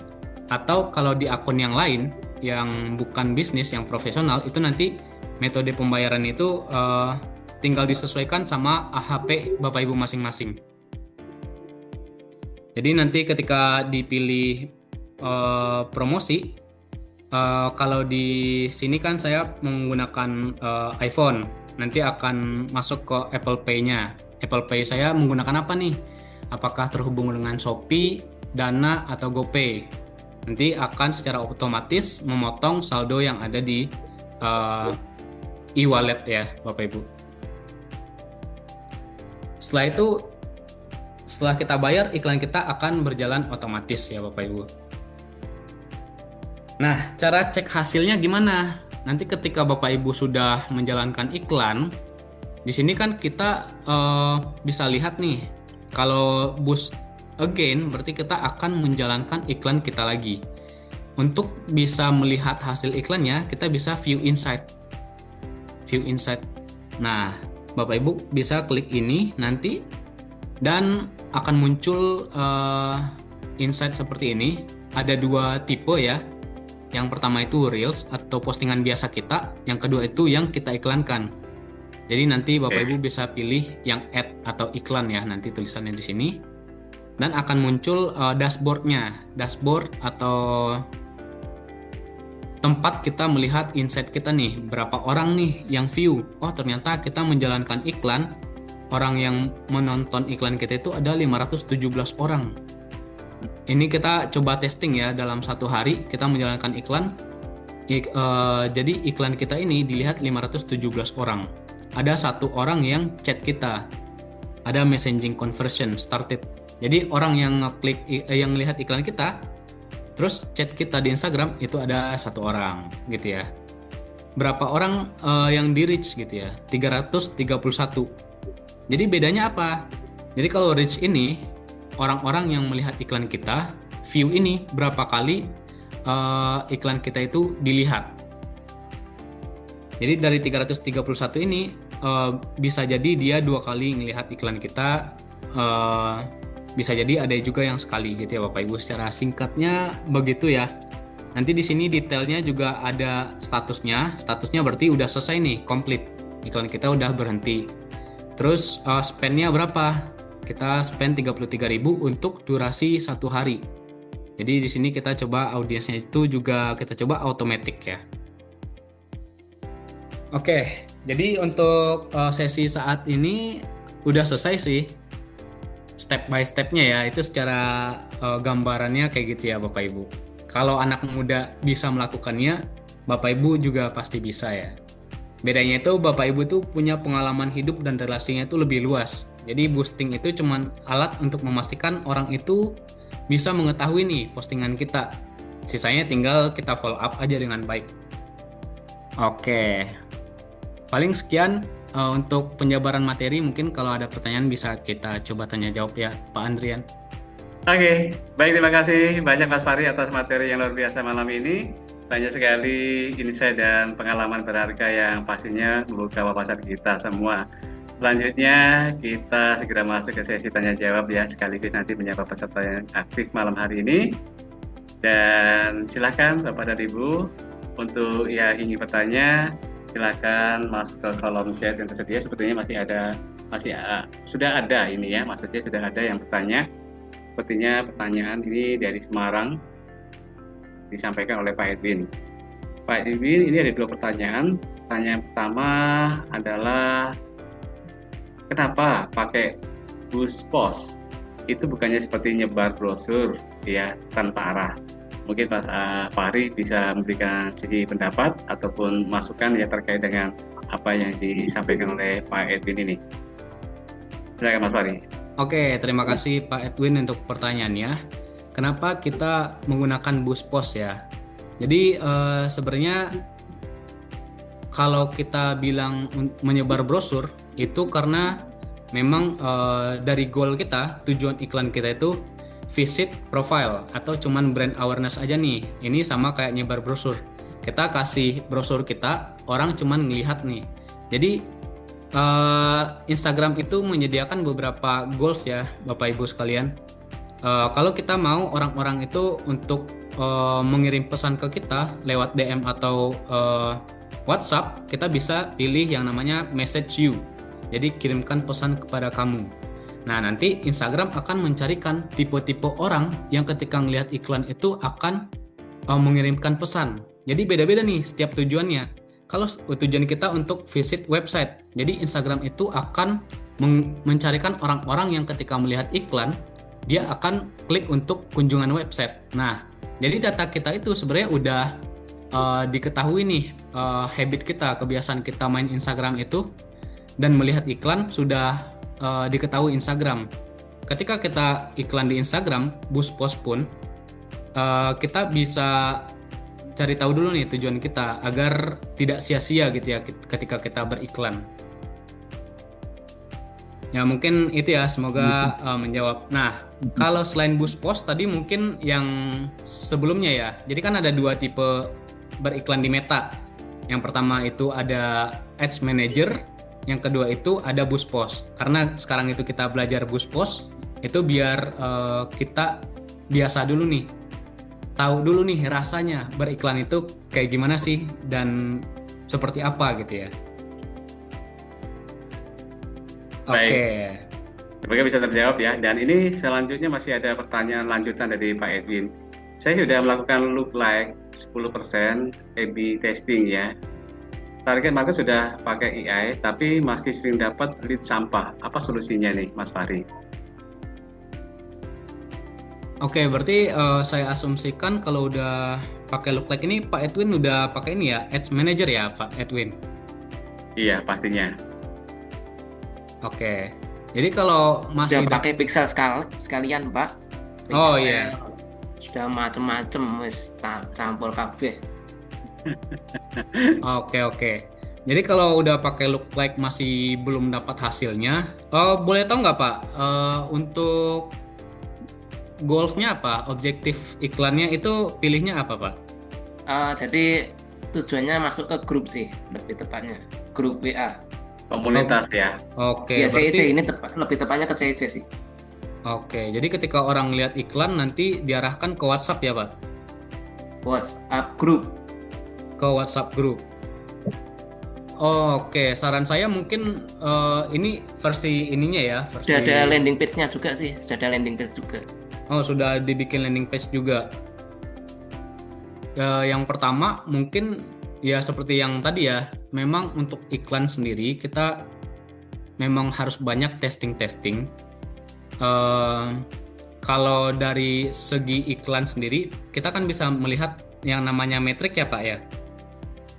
atau kalau di akun yang lain yang bukan bisnis, yang profesional, itu nanti metode pembayaran itu tinggal disesuaikan sama AHP Bapak Ibu masing-masing. Jadi nanti ketika dipilih promosi, kalau di sini kan saya menggunakan iPhone, nanti akan masuk ke Apple Pay-nya. Apple Pay saya menggunakan apa nih? Apakah terhubung dengan Shopee, Dana, atau GoPay? Nanti akan secara otomatis memotong saldo yang ada di e-wallet ya Bapak Ibu. Setelah itu, setelah kita bayar, iklan kita akan berjalan otomatis ya Bapak Ibu. Nah, cara cek hasilnya gimana? Nanti ketika Bapak Ibu sudah menjalankan iklan, di sini kan kita bisa lihat nih, kalau boost again berarti kita akan menjalankan iklan kita lagi. Untuk bisa melihat hasil iklannya, kita bisa view insight. View insight. Nah, Bapak Ibu bisa klik ini nanti dan akan muncul insight seperti ini. Ada dua tipe ya. Yang pertama itu Reels atau postingan biasa kita, yang kedua itu yang kita iklankan. Jadi nanti Bapak Ibu bisa pilih yang ad atau iklan ya, nanti tulisannya di sini. Dan akan muncul dashboard-nya. Dashboard atau tempat kita melihat insight kita nih, berapa orang nih yang view. Oh, ternyata kita menjalankan iklan, orang yang menonton iklan kita itu ada 517 orang. Ini kita coba testing ya, dalam satu hari kita menjalankan iklan. Jadi iklan kita ini dilihat 517 orang. Ada satu orang yang chat kita. Ada messaging conversion started. Jadi orang yang ngeklik, yang melihat iklan kita, terus chat kita di Instagram itu ada satu orang, gitu ya. Berapa orang yang di reach gitu ya? 331. Jadi bedanya apa? Jadi kalau reach ini orang-orang yang melihat iklan kita, view ini berapa kali iklan kita itu dilihat. Jadi dari 331 ini bisa jadi dia 2 kali melihat iklan kita, bisa jadi ada juga yang sekali gitu ya Bapak Ibu. Secara singkatnya begitu ya. Nanti di sini detailnya juga ada statusnya. Statusnya berarti udah selesai nih, komplit. Iklan kita udah berhenti. Terus spend-nya berapa? Kita spend 33.000 untuk durasi 1 hari. Jadi di sini kita coba audiensnya itu juga kita coba automatic ya. Oke, jadi untuk sesi saat ini udah selesai sih. Step by stepnya ya, itu secara gambarannya kayak gitu ya Bapak Ibu. Kalau anak muda bisa melakukannya, Bapak Ibu juga pasti bisa ya. Bedanya itu Bapak Ibu tuh punya pengalaman hidup dan relasinya itu lebih luas. Jadi boosting itu cuman alat untuk memastikan orang itu bisa mengetahui nih postingan kita. Sisanya tinggal kita follow up aja dengan baik. Oke. Paling sekian untuk penjabaran materi. Mungkin kalau ada pertanyaan bisa kita coba tanya jawab ya Pak Andrian. Oke, baik, terima kasih banyak Mas Fahri atas materi yang luar biasa malam ini. Banyak sekali insight dan pengalaman berharga yang pastinya membuka wawasan kita semua. Selanjutnya kita segera masuk ke sesi tanya jawab ya, sekaligus nanti menyapa peserta yang aktif malam hari ini. Dan silakan Bapak dan Ibu untuk yang ingin bertanya, silakan masuk ke kolom chat yang tersedia. Sepertinya sudah ada ini ya, maksudnya sudah ada yang bertanya. Sepertinya pertanyaan ini dari Semarang disampaikan oleh Pak Edwin. Pak Edwin, ini ada 2 pertanyaan. Pertanyaan pertama adalah kenapa pakai boost post? Itu bukannya seperti nyebar brosur ya tanpa arah. Mungkin Fahri bisa memberikan sisi pendapat ataupun masukan ya terkait dengan apa yang disampaikan oleh Pak Edwin ini. Silakan Mas Fahri. Oke, terima kasih Pak Edwin untuk pertanyaannya. Kenapa kita menggunakan BusPos ya? Jadi sebenarnya kalau kita bilang menyebar brosur itu karena memang dari goal kita, tujuan iklan kita itu visit profile atau cuman brand awareness aja nih. Ini sama kayak nyebar brosur. Kita kasih brosur kita, orang cuman ngelihat nih. Jadi Instagram itu menyediakan beberapa goals ya Bapak Ibu sekalian. Kalau kita mau orang-orang itu untuk mengirim pesan ke kita lewat DM atau WhatsApp, kita bisa pilih yang namanya message you. Jadi kirimkan pesan kepada kamu. Nah, nanti Instagram akan mencarikan tipe-tipe orang yang ketika melihat iklan itu akan mengirimkan pesan. Jadi beda-beda nih setiap tujuannya. Kalau tujuan kita untuk visit website, jadi Instagram itu akan mencarikan orang-orang yang ketika melihat iklan, dia akan klik untuk kunjungan website. Nah, jadi data kita itu sebenarnya udah diketahui nih habit kita, kebiasaan kita main Instagram itu, dan melihat iklan sudah diketahui Instagram. Ketika kita iklan di Instagram, BusPos pun kita bisa cari tahu dulu nih tujuan kita agar tidak sia-sia gitu ya ketika kita beriklan. Ya mungkin itu ya, semoga menjawab. Nah, kalau selain BusPos tadi mungkin yang sebelumnya ya. Jadi kan ada dua tipe beriklan di Meta. Yang pertama itu ada Ads Manager, yang kedua itu ada BusPos. Karena sekarang itu kita belajar BusPos, itu biar kita biasa dulu nih, tahu dulu nih rasanya beriklan itu kayak gimana sih dan seperti apa gitu ya. Oke. Semoga bisa terjawab ya. Dan ini selanjutnya masih ada pertanyaan lanjutan dari Pak Edwin. Saya sudah melakukan lookalike 10% A/B testing ya. Target market sudah pakai AI, tapi masih sering dapat lead sampah. Apa solusinya nih, Mas Fahri? Oke, berarti saya asumsikan kalau udah pakai lookalike ini, Pak Edwin udah pakai ini ya, Ads Manager ya, Pak Edwin? Iya, pastinya. Oke, jadi kalau masih Sudah pakai pixel sekalian, Pak. Oh Pixel. iya. Sudah macem-macem wis campur kabeh. Oke. Jadi kalau udah pakai lookalike masih belum dapat hasilnya, boleh tahu nggak Pak, untuk goals-nya apa, objektif iklannya itu pilihnya apa Pak? Jadi tujuannya masuk ke grup sih, lebih tepatnya grup WA. Komunitas ya. Oke, Ya CIC berarti ini lebih tepatnya ke CIC sih. oke. Jadi ketika orang lihat iklan nanti diarahkan ke WhatsApp ya Pak? WhatsApp grup. Ke WhatsApp grup. Oke, saran saya mungkin ini versi ininya ya, versi. Sudah ada landing page-nya juga sih, sudah ada landing page juga. Oh, sudah dibikin landing page juga. Yang pertama mungkin ya seperti yang tadi ya, memang untuk iklan sendiri kita memang harus banyak testing. Kalau dari segi iklan sendiri, kita kan bisa melihat yang namanya metrik ya Pak ya.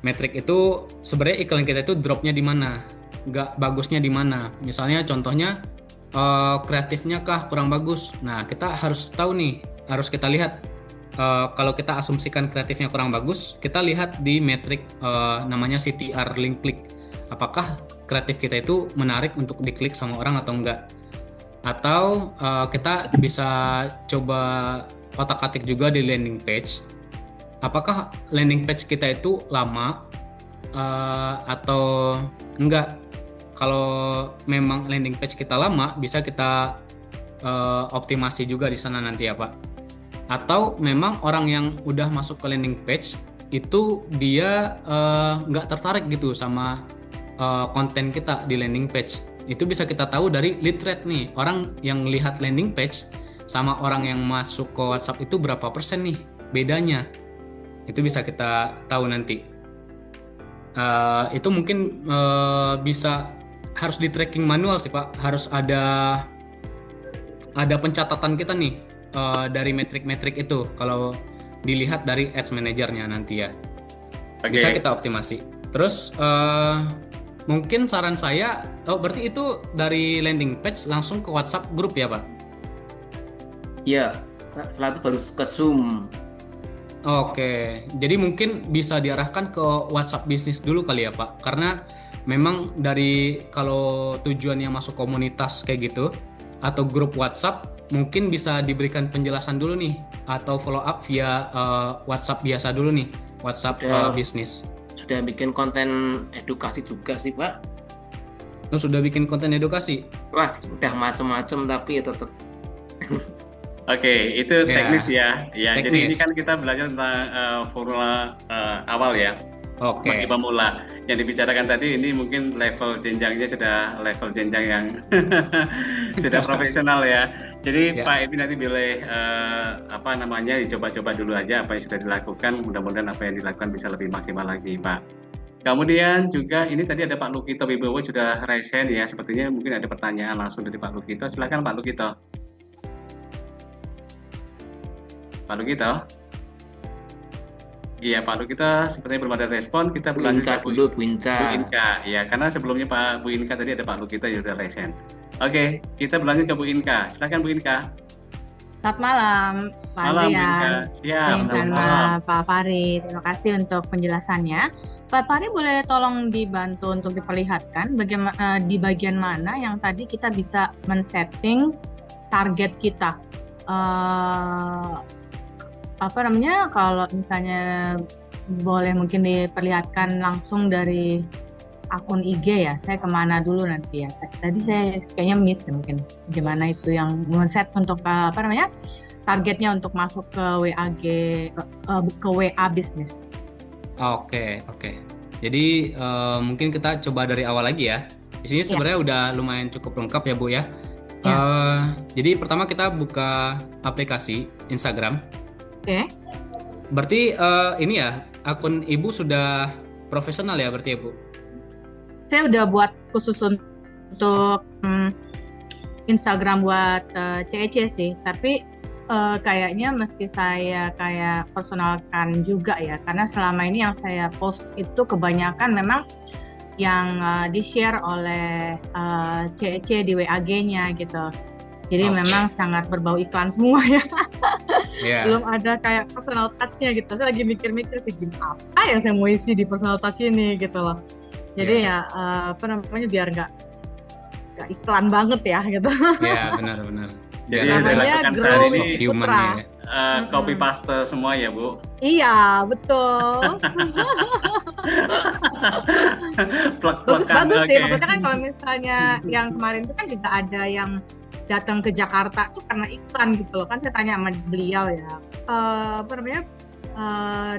Metrik itu sebenarnya iklan kita itu dropnya di mana, nggak bagusnya di mana. Misalnya contohnya kreatifnya kah kurang bagus. Nah kita harus tahu nih, harus kita lihat. Kalau kita asumsikan kreatifnya kurang bagus, kita lihat di metrik namanya CTR link click. Apakah kreatif kita itu menarik untuk diklik sama orang atau enggak? Atau kita bisa coba otak-atik juga di landing page. Apakah landing page kita itu lama atau enggak? Kalau memang landing page kita lama, bisa kita optimasi juga di sana nanti ya Pak. Atau memang orang yang udah masuk ke landing page itu dia nggak tertarik gitu sama konten kita di landing page. Itu bisa kita tahu dari lead rate nih. Orang yang lihat landing page sama orang yang masuk ke WhatsApp itu berapa persen nih bedanya. Itu bisa kita tahu nanti. Itu mungkin bisa harus di tracking manual sih Pak. Harus ada pencatatan kita nih dari metrik-metrik itu. Kalau dilihat dari ads manajernya nanti ya. Oke. Bisa kita optimasi. Terus mungkin saran saya, berarti itu dari landing page langsung ke WhatsApp grup ya Pak? Iya, setelah itu baru ke Zoom. Oke, jadi mungkin bisa diarahkan ke WhatsApp bisnis dulu kali ya Pak, karena memang dari kalau tujuannya masuk komunitas kayak gitu atau grup WhatsApp, mungkin bisa diberikan penjelasan dulu nih atau follow up via WhatsApp biasa dulu nih, WhatsApp bisnis. Sudah bikin konten edukasi juga sih Pak. Sudah bikin konten edukasi? Wah, udah macem-macem tapi tetap. Oke, itu teknis ya. Ya, teknis. jadi ini kan kita belajar tentang formula awal ya. Oke. Bagi pemula. Yang dibicarakan tadi ini mungkin level jenjangnya sudah level jenjang yang sudah profesional ya. Jadi Pak Ebi nanti boleh dicoba-coba dulu aja apa yang sudah dilakukan. Mudah-mudahan apa yang dilakukan bisa lebih maksimal lagi, Pak. Kemudian juga ini tadi ada Pak Lukito Wibowo sudah resen ya. Sepertinya mungkin ada pertanyaan langsung dari Pak Lukito. Silakan Pak Lukito. Pak Lukito. Iya Pak Lukito sepertinya belum ada respon. Kita berlanjut ke Bu Inka. Ya, karena sebelumnya Bu Inka tadi ada Pak Lukito yang sudah resen. Oke, kita berlanjut ke Bu Inka. Silakan Bu Inka. Selamat malam Pak Adrian. Siap. Pak Fahri. Terima kasih untuk penjelasannya. Pak Fahri boleh tolong dibantu untuk diperlihatkan bagaimana di bagian mana yang tadi kita bisa men-setting target kita. Kalau misalnya boleh mungkin diperlihatkan langsung dari akun IG ya, saya kemana dulu nanti ya. Tadi saya kayaknya miss ya, mungkin gimana itu yang men-set untuk targetnya untuk masuk ke WA bisnis. Oke. Jadi mungkin kita coba dari awal lagi ya. Di sini sebenarnya udah lumayan cukup lengkap ya Bu ya. Jadi pertama kita buka aplikasi Instagram. Oke. Berarti ini ya akun Ibu sudah profesional ya berarti ya Bu? Saya udah buat khusus untuk Instagram buat CEC sih, tapi kayaknya mesti saya kayak personalkan juga ya, karena selama ini yang saya post itu kebanyakan memang yang di-share oleh CEC di WAG-nya gitu. Jadi memang sangat berbau iklan semua ya. Belum ada kayak personal touch-nya gitu. Saya lagi mikir-mikir sih apa yang saya mau isi di personal touch ini gitu loh. Jadi biar nggak iklan banget ya gitu. Iya benar. Jadi namanya Grow Putra. Copy paste semua ya Bu? Iya betul. Bagus sih. Maksudnya kan kalau misalnya yang kemarin itu kan juga ada yang datang ke Jakarta tuh karena iklan gitu loh. Kan saya tanya sama beliau ya,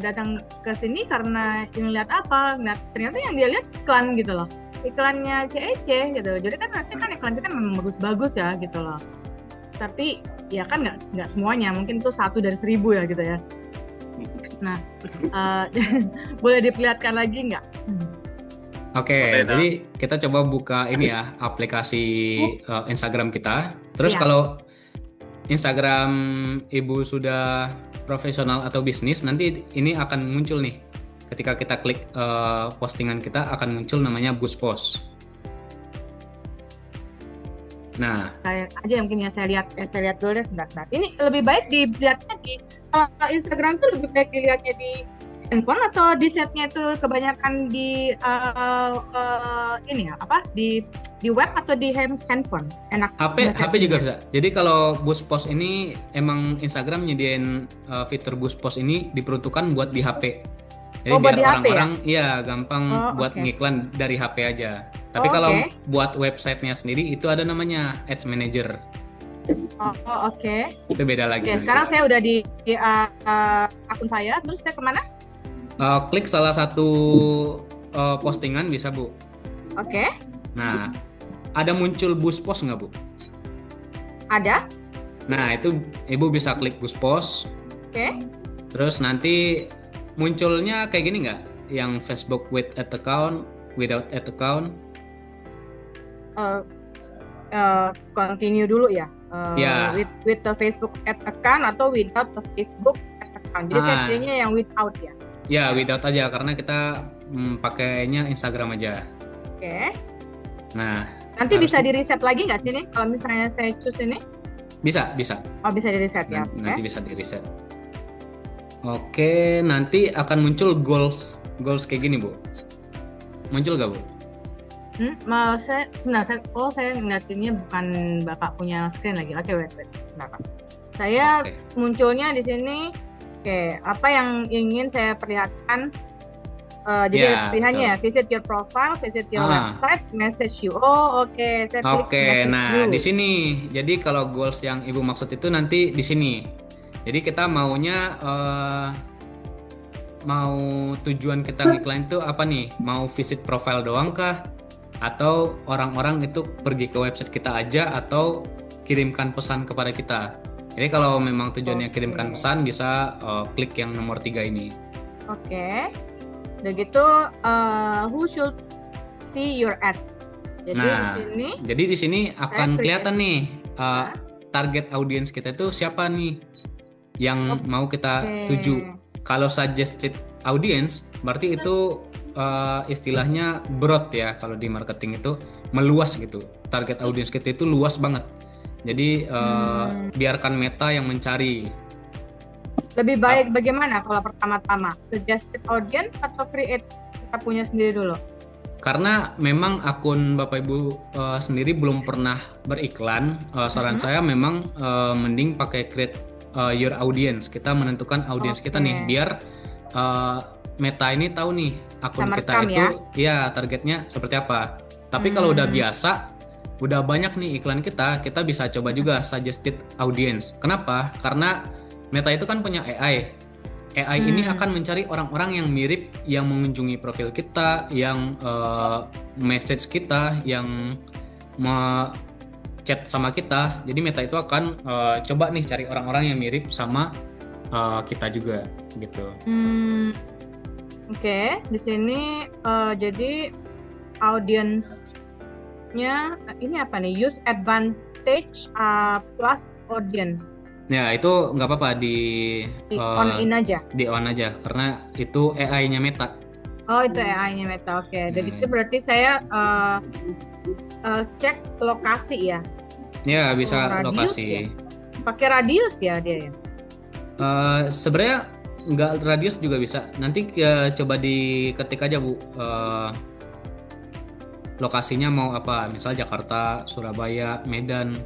datang ke sini karena lihat apa? Nah, ternyata yang dia lihat iklan gitu loh, iklannya CEC gitu. Jadi kan nanti kan iklan kita memang bagus ya gitu loh. Tapi ya kan nggak semuanya, mungkin itu 1 dari 1000 ya gitu ya. Nah, boleh diperlihatkan lagi nggak? Oke, jadi kita coba buka ini ya aplikasi Instagram kita. Terus kalau Instagram Ibu sudah profesional atau bisnis, nanti ini akan muncul nih. Ketika kita klik postingan kita akan muncul namanya Boost Post. Nah, kayak aja mungkin ya saya lihat dulu deh sebentar. Ini lebih baik dilihatnya di Instagram tuh lebih baik dilihatnya di handphone atau di setnya itu kebanyakan di di web atau di handphone? Enak. HP juga bisa. Jadi kalau Boost Post ini emang Instagram nyediain fitur Boost Post ini diperuntukkan buat di HP. Jadi biar orang-orang gampang buat ngiklan dari HP aja. Tapi kalau buat websitenya sendiri itu ada namanya Ads Manager. Itu beda lagi. Sekarang saya udah di akun saya, terus saya kemana? Klik salah satu postingan bisa Bu. Nah, ada muncul Boost Post nggak Bu? Ada. Nah, itu Ibu bisa klik Boost Post. Terus nanti munculnya kayak gini nggak? Yang Facebook with ad account, without ad account. Continue dulu ya. With the Facebook ad account atau without the Facebook ad account. account. Jadi saya Ah. pilihnya yang without ya. Ya, without aja karena kita pakainya Instagram aja. Oke. Nah, Nanti harus bisa di reset lagi nggak sih nih? Kalau misalnya saya choose ini? bisa. Oh, bisa di reset ya. Oke. Nanti bisa di reset. Oke, nanti akan muncul goals kayak gini, Bu. Muncul gak, Bu? Mau saya sebentar saya ngeliatinnya bukan Bapak punya screen lagi. Oke, wait. Bentar, Pak. Saya Oke. munculnya di sini. Oke, apa yang ingin saya perlihatkan? Jadi Ya, pilihannya ya, visit your profile, visit your website, message you. Oh, oke, saya klik Oke, message nah you. di sini. Jadi kalau goals yang Ibu maksud itu nanti di sini. Jadi kita maunya mau tujuan kita ngiklan itu apa nih? Mau visit profile doang kah? Atau orang-orang itu pergi ke website kita aja atau kirimkan pesan kepada kita? Jadi kalau memang tujuannya kirimkan pesan bisa klik yang nomor 3 ini. Oke. Udah gitu, who should see your ad? Jadi Nah, di sini jadi di sini akan klik kelihatan nih target audience kita itu siapa nih yang mau kita tuju. Kalau suggested audience berarti itu istilahnya broad ya, kalau di marketing itu meluas gitu. Target audience kita itu luas banget. Jadi biarkan Meta yang mencari. lebih baik bagaimana kalau pertama-tama suggested audience atau create kita punya sendiri dulu? Karena memang akun Bapak Ibu sendiri belum pernah beriklan, saran saya memang mending pakai create your audience. Kita menentukan audience kita nih, biar Meta ini tahu nih akun Sama kita rekam itu ya targetnya seperti apa. Tapi kalau udah biasa, udah banyak nih iklan kita bisa coba juga suggested audience. Kenapa? Karena Meta itu kan punya AI. AI ini akan mencari orang-orang yang mirip, yang mengunjungi profil kita, yang message kita, yang chat sama kita. Jadi Meta itu akan coba nih cari orang-orang yang mirip sama kita juga gitu. Oke, di sini jadi audience-nya ini apa nih? Use advantage plus audience. Ya itu nggak apa-apa di on in aja. Di on aja karena itu AI-nya Meta. Oh itu AI-nya Meta, oke. Jadi itu berarti saya cek lokasi ya. Ya bisa Radius lokasi. ya? Pakai radius ya dia ya. Sebenarnya nggak radius juga bisa. Nanti coba diketik aja Bu. Lokasinya mau apa? Misal Jakarta, Surabaya, Medan,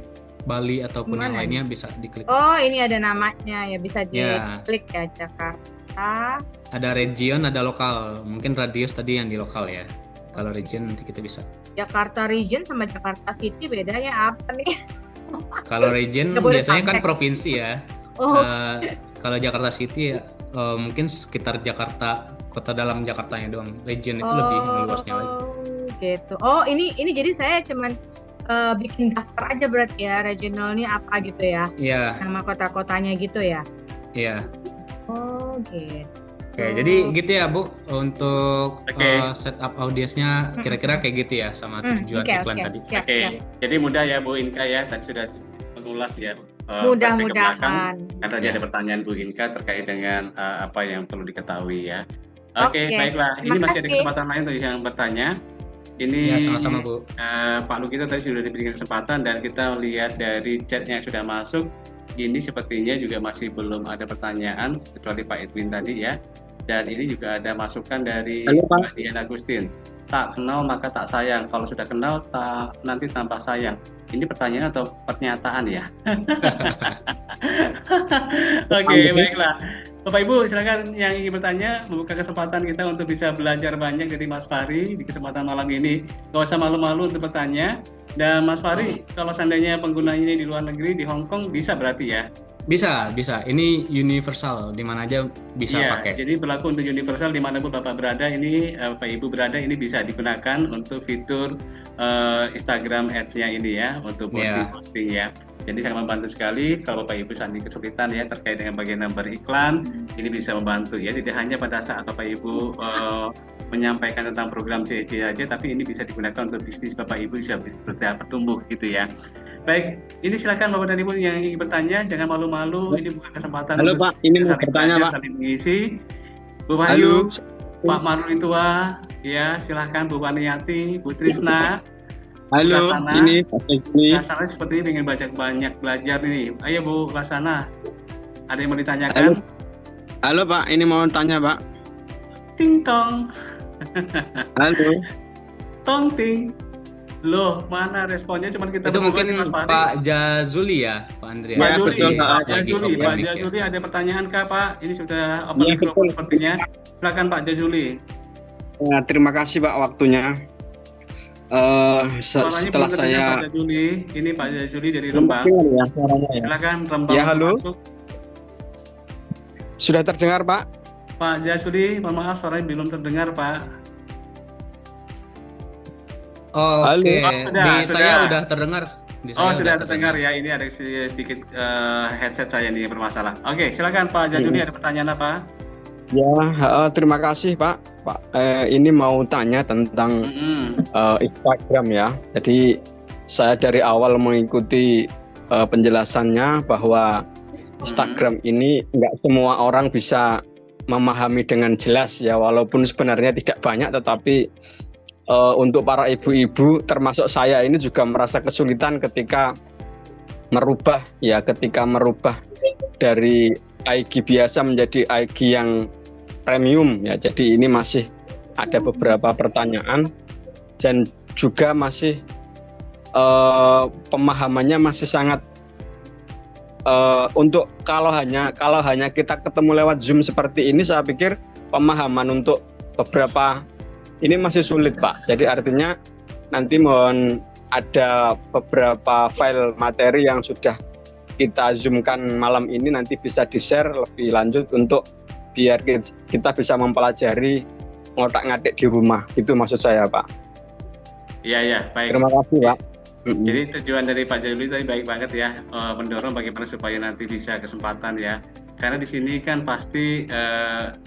Bali ataupun yang lainnya bisa diklik. Oh ini ada namanya ya, bisa diklik ya, Jakarta. Ada region, ada lokal. Mungkin radius tadi yang di lokal ya. Kalau region nanti kita bisa. Jakarta region sama Jakarta City bedanya apa nih? Kalau region biasanya kan provinsi ya. Kalau Jakarta City ya mungkin sekitar Jakarta, kota dalam Jakartanya doang. Region itu lebih meluasnya lagi. Gitu. Oh ini jadi saya cuman bikin daftar aja berarti ya, regionalnya apa gitu ya? Iya. Nama kota-kotanya gitu ya? Iya. Oh gitu. Oke, jadi gitu ya Bu untuk setup audiensnya kira-kira kayak gitu ya sama tujuan iklan tadi. Oke, jadi mudah ya Bu Inka ya, tadi sudah mengulas ya. Mudah-mudahan. Karena tadi ada pertanyaan Bu Inka terkait dengan apa yang perlu diketahui ya. Oke, baiklah. Ini masih ada kesempatan lain untuk yang bertanya. Ini ya, sama-sama Bu. Pak Lukito tadi sudah diberikan kesempatan dan kita lihat dari chat yang sudah masuk. Ini sepertinya juga masih belum ada pertanyaan kecuali Pak Edwin tadi ya. Dan ini juga ada masukan dari Mbak Dian Agustin. Tak kenal maka tak sayang. Kalau sudah kenal nanti tambah sayang. Ini pertanyaan atau pernyataan ya? Oke, baiklah. Bapak Ibu, silakan yang ingin bertanya, membuka kesempatan kita untuk bisa belajar banyak dari Mas Fahri di kesempatan malam ini. Gak usah malu-malu untuk bertanya. Dan Mas Fahri, kalau seandainya penggunanya ini di luar negeri, di Hong Kong, bisa berarti ya? Bisa. Ini universal, di mana aja bisa pakai. Jadi berlaku untuk universal dimanapun Bapak berada, ini Bapak Ibu berada, ini bisa digunakan untuk fitur Instagram Ads-nya ini ya, untuk posting-posting ya. Jadi sangat membantu sekali kalau Bapak Ibu saat ini kesulitan ya terkait dengan bagian beriklan, ini bisa membantu ya. Tidak hanya pada saat Bapak Ibu menyampaikan tentang program CEC aja, tapi ini bisa digunakan untuk bisnis Bapak Ibu bisa bertumbuh gitu ya. Baik, ini silakan Bapak dan Ibu yang ingin bertanya, jangan malu-malu. Ini bukan kesempatan Halo untuk Pak, ini mau saling bertanya belajar, Pak. saling mengisi. Bu Halo. Wahyu, Pak Marunitua, ya silakan Bu Waniyati, Bu Trisna. Halo, Lasana. ini Pak Febri. Rasanya seperti ini ingin banyak belajar nih. Ayo Bu Lasana, ada yang mau Halo. ditanyakan? Halo Pak, ini mau tanya Pak. Ting tong, Halo. tong ting. Loh, mana responnya? Cuman kita Itu berdua mungkin nih, Mas Fahri. Pak Jazuli ya, Pak Andrea. Pak Ya, Juli, betul, Pak. Pak Lagi Jazuli, open Pak mic ya. Jazuli ada pertanyaan kah Pak? Ini sudah open Ya, mikrofon betul. sepertinya. Silakan Pak Jazuli. Ya, terima kasih Pak waktunya. Suaranya Setelah belum terdengar, Pak saya Jazuli. Ini Pak Jazuli dari Rembang. dengar ya suaranya ya. Silakan Rembang Ya, halo. masuk. Sudah terdengar Pak? Pak Jazuli, mohon maaf suaranya belum terdengar Pak. Oh, Halo. oke. Oh, sudah, Di sudah. saya udah terdengar. Di Oh saya sudah terdengar ya, ini ada sedikit headset saya nih yang bermasalah. Oke, silakan Pak Jazuli, ada pertanyaan apa? Ya, terima kasih Pak. Pak, ini mau tanya tentang Mm-mm. Instagram ya. Jadi saya dari awal mengikuti penjelasannya bahwa Instagram ini nggak semua orang bisa memahami dengan jelas ya, walaupun sebenarnya tidak banyak, tetapi untuk para ibu-ibu termasuk saya ini juga merasa kesulitan ketika merubah dari IG biasa menjadi IG yang premium ya. Jadi ini masih ada beberapa pertanyaan dan juga masih pemahamannya masih sangat untuk kalau hanya kita ketemu lewat Zoom seperti ini, saya pikir pemahaman untuk beberapa ini masih sulit Pak. Jadi artinya nanti mohon ada beberapa file materi yang sudah kita zoomkan malam ini nanti bisa di-share lebih lanjut untuk biar kita bisa mempelajari ngotak-ngatik di rumah. Itu maksud saya Pak. Iya, baik. Terima kasih Pak. Jadi tujuan dari Pak Jazuli tadi baik banget ya, mendorong bagaimana supaya nanti bisa kesempatan ya. Karena di sini kan pasti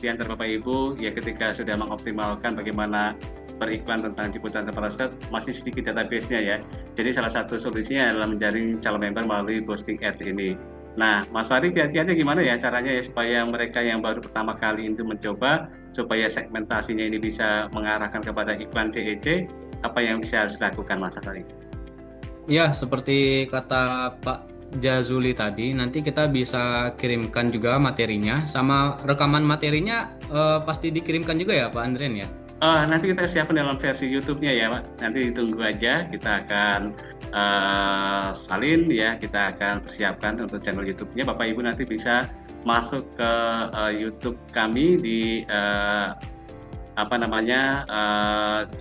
di antara Bapak Ibu ya ketika sudah mengoptimalkan bagaimana beriklan tentang Ciputat Enterprise masih sedikit database-nya ya. Jadi salah satu solusinya adalah menjaring calon member melalui posting ads ini. Nah, Mas Fahri kiat-kiatnya gimana ya caranya ya supaya mereka yang baru pertama kali itu mencoba supaya segmentasinya ini bisa mengarahkan kepada iklan CEC, apa yang bisa harus dilakukan Mas Fahri? Ya, seperti kata Pak Jazuli tadi, nanti kita bisa kirimkan juga materinya, sama rekaman materinya pasti dikirimkan juga ya Pak Andrian ya? Nanti kita siapkan dalam versi YouTube-nya ya Pak. Nanti ditunggu aja, kita akan salin ya, kita akan persiapkan untuk channel YouTube-nya. Bapak Ibu nanti bisa masuk ke YouTube kami di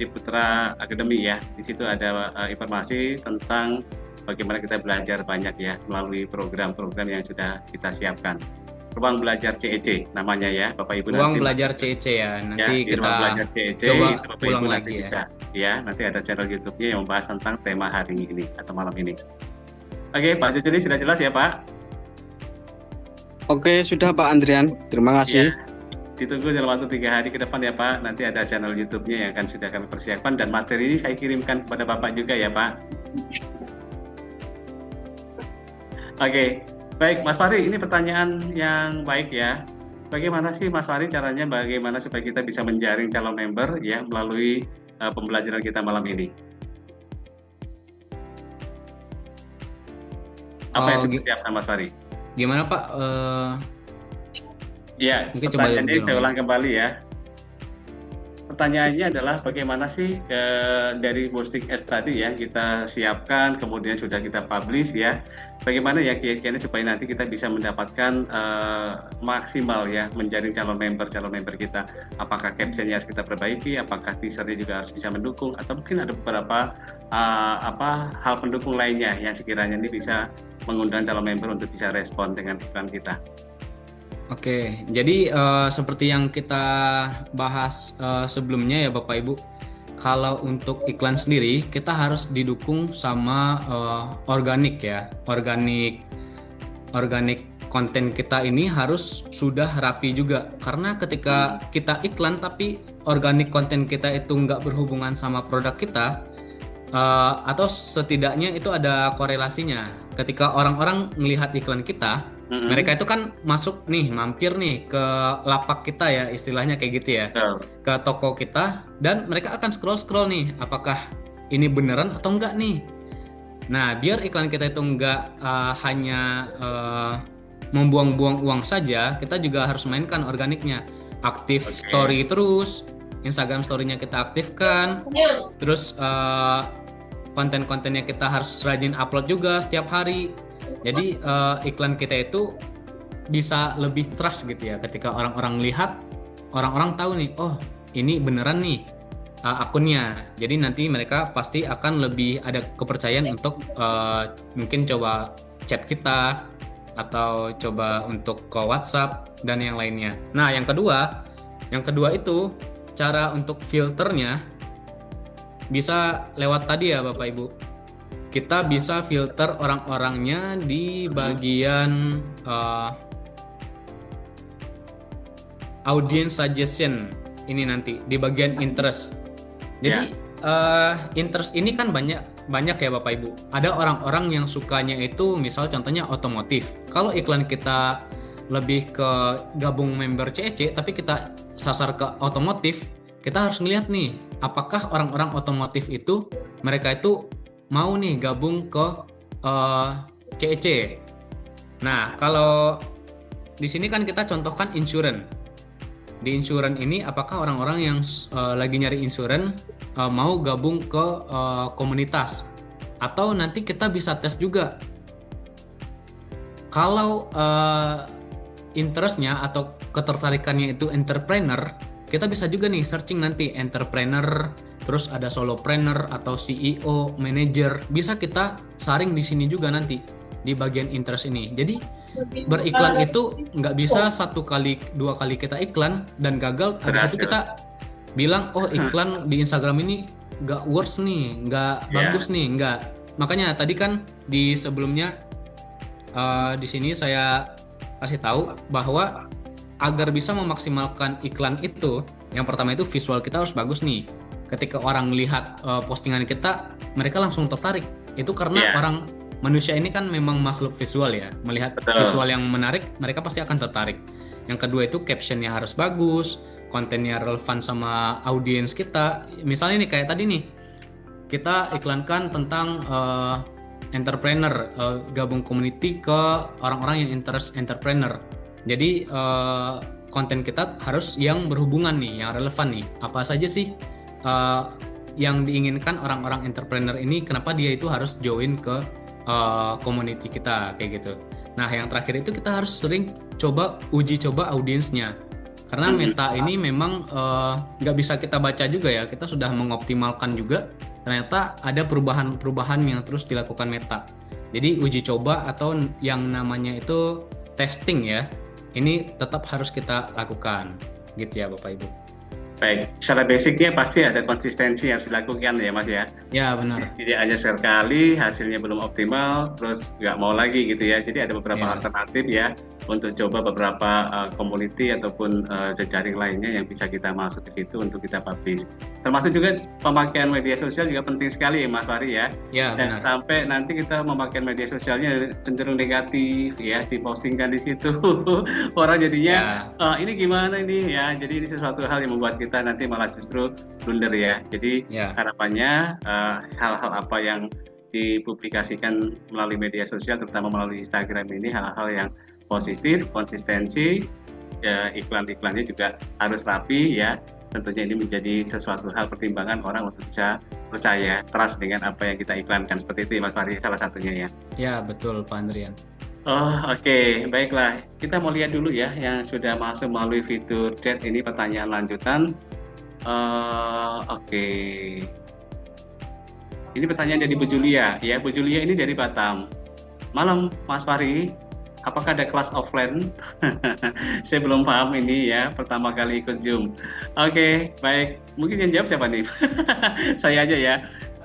Ciputra Academy ya. Di situ ada informasi tentang bagaimana kita belajar banyak ya melalui program-program yang sudah kita siapkan. Ruang Belajar CEC namanya ya, Bapak Ibu Ruang nanti Belajar CEC ya. Nanti di kita Ruang Belajar CEC coba itu Bapak ulang Ibu lagi nanti ya. bisa ya. Nanti ada channel YouTube-nya yang membahas tentang tema hari ini atau malam ini. Oke, Pak Jazuli sudah jelas ya Pak? Oke, sudah Pak Andrian. Terima kasih. Ya. Ditunggu dalam waktu 3 hari ke depan ya Pak. Nanti ada channel YouTube-nya yang akan sudah kami persiapkan dan materi ini saya kirimkan kepada Bapak juga ya Pak. Oke, baik Mas Fahri, ini pertanyaan yang baik ya. Bagaimana sih Mas Fahri caranya bagaimana supaya kita bisa menjaring calon member ya melalui pembelajaran kita malam ini? Apa yang sudah disiapkan Mas Fahri? Gimana Pak? Ya, Mungkin coba pertanyaannya diulang. saya ulang kembali ya. Pertanyaannya adalah bagaimana sih dari posting ads tadi ya kita siapkan, kemudian sudah kita publish ya. Bagaimana ya kiat-kiatnya supaya nanti kita bisa mendapatkan maksimal ya menjaring calon member kita. Apakah captionnya harus kita perbaiki, apakah teasernya juga harus bisa mendukung, atau mungkin ada beberapa hal pendukung lainnya yang sekiranya ini bisa mengundang calon member untuk bisa respon dengan iklan kita. Oke, jadi seperti yang kita bahas sebelumnya ya Bapak Ibu, kalau untuk iklan sendiri kita harus didukung sama organik ya, organik konten kita ini harus sudah rapi juga, karena ketika kita iklan tapi organik konten kita itu nggak berhubungan sama produk kita, atau setidaknya itu ada korelasinya. Ketika orang-orang melihat iklan kita, mereka itu kan masuk nih, mampir nih ke lapak kita ya, istilahnya kayak gitu ya, Betul. ke toko kita, dan mereka akan scroll-scroll nih, apakah ini beneran atau enggak nih. Nah, biar iklan kita itu enggak hanya membuang-buang uang saja, kita juga harus mainkan organiknya. Aktif Oke. story terus, Instagram story-nya kita aktifkan, terus konten-kontennya kita harus rajin upload juga setiap hari. Jadi iklan kita itu bisa lebih trust gitu ya, ketika orang-orang lihat, orang-orang tahu nih, oh ini beneran nih akunnya. Jadi nanti mereka pasti akan lebih ada kepercayaan untuk mungkin coba chat kita atau coba untuk ke WhatsApp dan yang lainnya. Nah, yang kedua itu cara untuk filternya bisa lewat tadi ya Bapak Ibu. Kita bisa filter orang-orangnya di bagian audience suggestion ini nanti di bagian interest. Jadi interest ini kan banyak ya Bapak Ibu. Ada orang-orang yang sukanya itu misal contohnya otomotif. Kalau iklan kita lebih ke gabung member CEC tapi kita sasar ke otomotif, kita harus ngeliat nih apakah orang-orang otomotif itu mereka itu mau nih gabung ke CEC. Nah, kalau di sini kan kita contohkan insurance. Di insurance ini apakah orang-orang yang lagi nyari insurance mau gabung ke komunitas, atau nanti kita bisa tes juga kalau interestnya atau ketertarikannya itu entrepreneur, kita bisa juga nih searching nanti entrepreneur, terus ada solopreneur atau CEO, manager, bisa kita saring di sini juga nanti di bagian interest ini. Jadi beriklan itu nggak bisa 1 kali 2 kali kita iklan dan gagal, habis itu kita bilang oh iklan di Instagram ini nggak works nih, nggak bagus nih, nggak. Makanya tadi kan di sebelumnya di sini saya kasih tahu bahwa agar bisa memaksimalkan iklan itu, yang pertama itu visual kita harus bagus nih. Ketika orang melihat postingan kita, mereka langsung tertarik. Itu karena manusia ini kan memang makhluk visual ya. Melihat visual yang menarik, mereka pasti akan tertarik. Yang kedua itu captionnya harus bagus, kontennya relevan sama audiens kita. Misalnya nih kayak tadi nih, kita iklankan tentang entrepreneur, gabung community ke orang-orang yang interest entrepreneur. Jadi konten kita harus yang berhubungan nih, yang relevan nih. Apa saja sih yang diinginkan orang-orang entrepreneur ini, kenapa dia itu harus join ke community kita kayak gitu. Nah, yang terakhir itu kita harus sering uji coba audiensnya. Karena Meta ini memang nggak bisa kita baca juga ya. Kita sudah mengoptimalkan juga. Ternyata ada perubahan-perubahan yang terus dilakukan Meta. Jadi uji coba atau yang namanya itu testing ya, ini tetap harus kita lakukan, gitu ya Bapak Ibu. Baik, secara basicnya pasti ada konsistensi yang harus dilakukan ya Mas ya. Ya benar. Jadi hanya sekali hasilnya belum optimal, terus nggak mau lagi gitu ya. Jadi ada beberapa alternatif ya untuk coba beberapa community ataupun jejaring lainnya yang bisa kita masuk ke situ untuk kita publish. Termasuk juga pemakaian media sosial juga penting sekali ya Mas Fahri ya. Ya Dan benar. sampai nanti kita memakai media sosialnya cenderung negatif ya, dipostingkan di situ. Orang jadinya ini gimana ini ya. Jadi ini sesuatu hal yang membuat kita nanti malah justru blunder ya. Jadi harapannya hal-hal apa yang dipublikasikan melalui media sosial, terutama melalui Instagram ini, hal-hal yang positif, konsistensi, ya, iklan-iklannya juga harus rapi ya. Tentunya ini menjadi sesuatu hal pertimbangan orang untuk bisa percaya, trust dengan apa yang kita iklankan. Seperti itu Mas Fahri, salah satunya ya. Ya betul Pak Andrian. Oh oke, baiklah. Kita mau lihat dulu ya yang sudah masuk melalui fitur chat ini, pertanyaan lanjutan. Oke. Ini pertanyaan dari Bu Julia ya. Bu Julia ini dari Batam. Malam Mas Fahri, apakah ada kelas offline? Saya belum paham ini ya, pertama kali ikut Zoom. Oke, baik. Mungkin yang jawab siapa nih? Saya aja ya.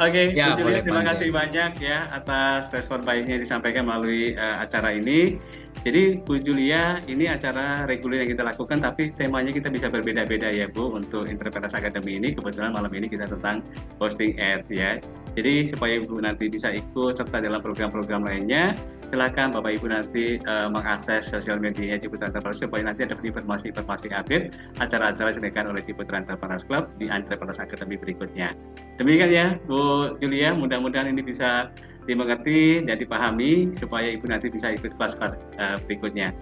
Oke, Ya, Bu boleh Julia, terima Pak kasih Andrian. banyak ya atas respon baiknya yang disampaikan melalui acara ini. Jadi Bu Julia, ini acara reguler yang kita lakukan, tapi temanya kita bisa berbeda-beda ya Bu. Untuk Entrepreneurs Academy ini, kebetulan malam ini kita tentang posting ad ya. Jadi supaya Ibu nanti bisa ikut serta dalam program-program lainnya, silakan Bapak Ibu nanti mengakses sosial media Ciputra Entrepreneurs supaya nanti ada informasi-informasi update acara-acara yang diselenggarakan oleh Ciputra Entrepreneurs Club di Entrepreneurs Academy berikutnya. Demikian ya Bu Julia, mudah-mudahan ini bisa dimengerti dan dipahami supaya Ibu nanti bisa ikut kelas-kelas berikutnya.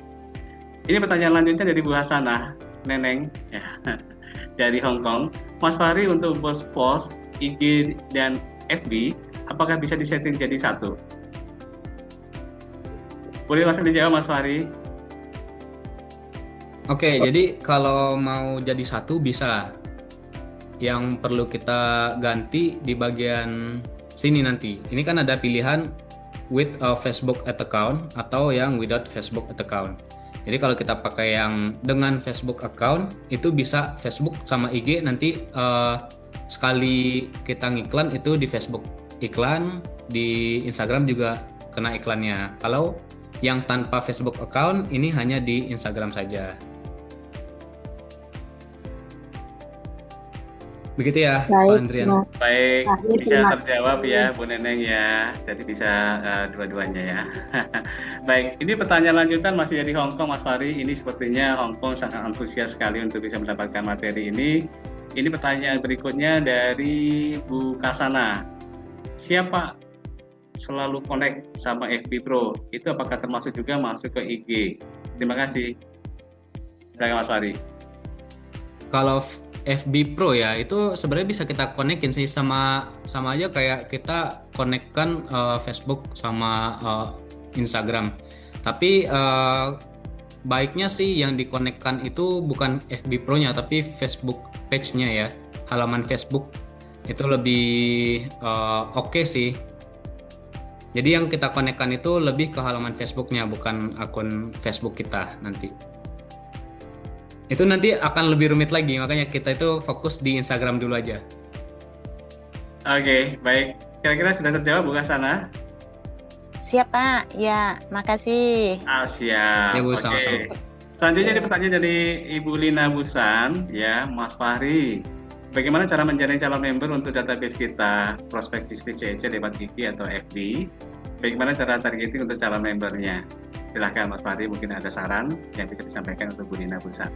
Ini pertanyaan lanjutnya dari Bu Hasanah Neneng ya, dari Hong Kong. Mas Fahri, untuk post IG dan FB, apakah bisa disetting jadi satu? Boleh langsung dijawab Mas Fahri. Oke, jadi kalau mau jadi satu bisa. Yang perlu kita ganti di bagian sini nanti. Ini kan ada pilihan with a Facebook account atau yang without Facebook account. Jadi kalau kita pakai yang dengan Facebook account, itu bisa Facebook sama IG nanti sekali kita ngiklan itu di Facebook iklan, di Instagram juga kena iklannya. Kalau yang tanpa Facebook account ini hanya di Instagram saja. Begitu ya, Pak Andrian. Baik, Baik, bisa terima terjawab ya Bu Neneng ya. Jadi bisa dua-duanya ya. Baik, ini pertanyaan lanjutan masih dari Hong Kong Mas Fahri. Ini sepertinya Hong Kong sangat antusias sekali untuk bisa mendapatkan materi ini. Ini pertanyaan berikutnya dari Bu Kasana. Siapa selalu connect sama FB Pro? Itu apakah termasuk juga masuk ke IG? Terima kasih. Silakan Mas Fahri. Kalau FB Pro ya itu sebenarnya bisa kita konekin sih sama aja kayak kita konekkan Facebook sama Instagram. Tapi baiknya sih yang dikonekkan itu bukan FB Pro-nya tapi Facebook page-nya ya, halaman Facebook itu lebih oke sih. Jadi yang kita konekkan itu lebih ke halaman Facebook-nya, bukan akun Facebook kita nanti. Itu nanti akan lebih rumit lagi, makanya kita itu fokus di Instagram dulu aja. Oke, baik. Kira-kira sudah terjawab Bu Kasana? Siap Pak, ya makasih. Siap. Ya Bu, Oke. sama-sama. Selanjutnya ada pertanyaan dari Ibu Lina Busan, ya Mas Fahri. Bagaimana cara menjaring calon member untuk database kita, prospek bisnis CEC lewat IG atau FB? Bagaimana cara targeting untuk calon membernya? Silahkan Mas Fahri, mungkin ada saran yang bisa disampaikan untuk Bu Lina Busan.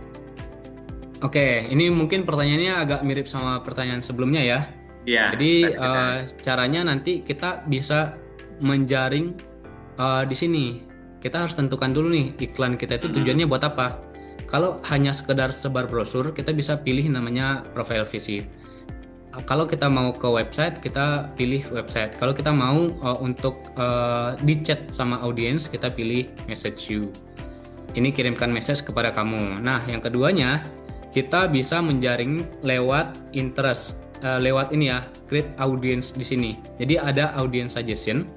Oke, ini mungkin pertanyaannya agak mirip sama pertanyaan sebelumnya ya. Iya. Jadi caranya nanti kita bisa menjaring di sini. Kita harus tentukan dulu nih iklan kita itu tujuannya buat apa. Kalau hanya sekedar sebar brosur, kita bisa pilih namanya profile visit. Kalau kita mau ke website, kita pilih website. Kalau kita mau untuk di chat sama audiens, kita pilih message you. Ini kirimkan message kepada kamu. Nah, yang keduanya, kita bisa menjaring lewat interest, lewat ini ya, create audience di sini. Jadi ada audience suggestion.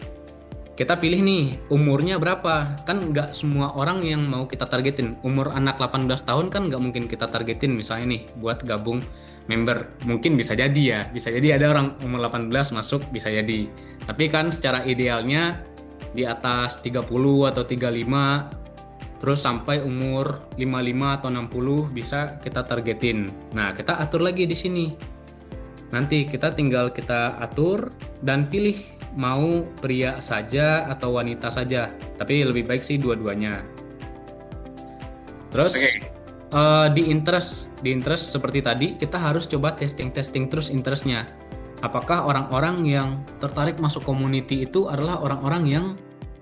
Kita pilih nih umurnya berapa. Kan nggak semua orang yang mau kita targetin. Umur anak 18 tahun kan nggak mungkin kita targetin misalnya nih buat gabung member. Mungkin bisa jadi ya, bisa jadi ada orang umur 18 masuk, bisa jadi. Tapi kan secara idealnya di atas 30 atau 35 terus sampai umur 55 atau 60 bisa kita targetin. Nah, kita atur lagi di sini. Nanti kita tinggal kita atur dan pilih mau pria saja atau wanita saja. Tapi lebih baik sih dua-duanya. Terus di interest seperti tadi kita harus coba testing terus interestnya. Apakah orang-orang yang tertarik masuk community itu adalah orang-orang yang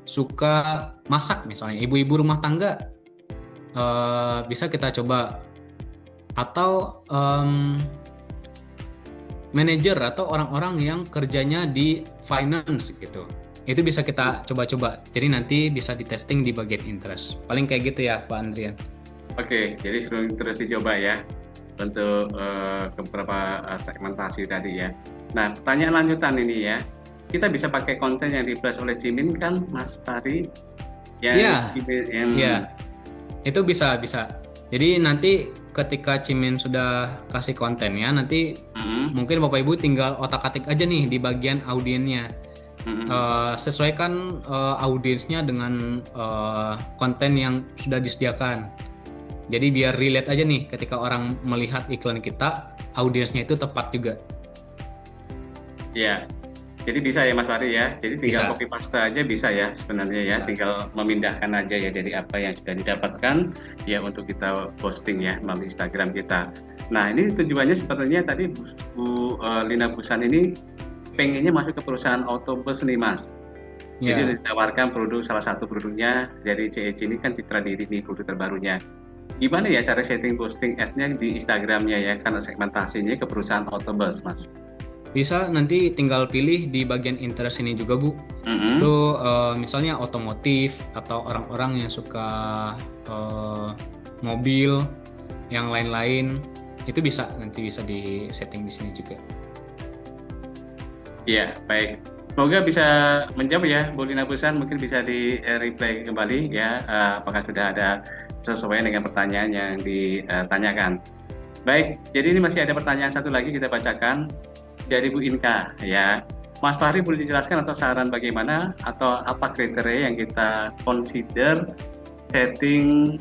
suka masak, misalnya ibu-ibu rumah tangga, bisa kita coba, atau manajer atau orang-orang yang kerjanya di finance gitu. Itu bisa kita coba-coba. Jadi nanti bisa di testing di bagian interest. Paling kayak gitu ya Pak Andrian. Oke, jadi terus dicoba ya untuk beberapa segmentasi tadi ya. Nah, pertanyaan lanjutan ini ya. Kita bisa pakai konten yang di-flash oleh Jimin kan Mas Fahri? Iya. Itu bisa. Jadi nanti ketika Cimin sudah kasih kontennya, nanti mungkin Bapak Ibu tinggal otak-atik aja nih di bagian audiennya. Sesuaikan audiensnya dengan konten yang sudah disediakan. Jadi biar relate aja nih ketika orang melihat iklan kita, audiensnya itu tepat juga. Ya, jadi bisa ya Mas Fahri ya. Jadi tinggal Bisa. copy paste aja bisa ya sebenarnya ya. Bisa. Tinggal memindahkan aja ya dari apa yang sudah didapatkan ya untuk kita posting ya melalui Instagram kita. Nah ini tujuannya sepertinya tadi Bu Lina Busan ini pengennya masuk ke perusahaan autobus nih Mas. Ya. Jadi ditawarkan produk, salah satu produknya dari CEC ini kan Citra Diri nih produk terbarunya. Gimana ya cara setting posting ads-nya di Instagramnya ya, karena segmentasinya ke perusahaan autobus Mas. Bisa nanti tinggal pilih di bagian interest ini juga Bu. Itu misalnya otomotif atau orang-orang yang suka mobil, yang lain-lain, itu bisa nanti bisa di setting di sini juga. Iya, baik. Semoga bisa menjawab ya Bu Lina Busan, mungkin bisa di reply kembali ya, apakah sudah ada sesuai dengan pertanyaan yang ditanyakan. Baik, jadi ini masih ada pertanyaan satu lagi kita bacakan dari Bu Inka ya. Mas Fahri boleh dijelaskan atau saran bagaimana atau apa kriteria yang kita consider setting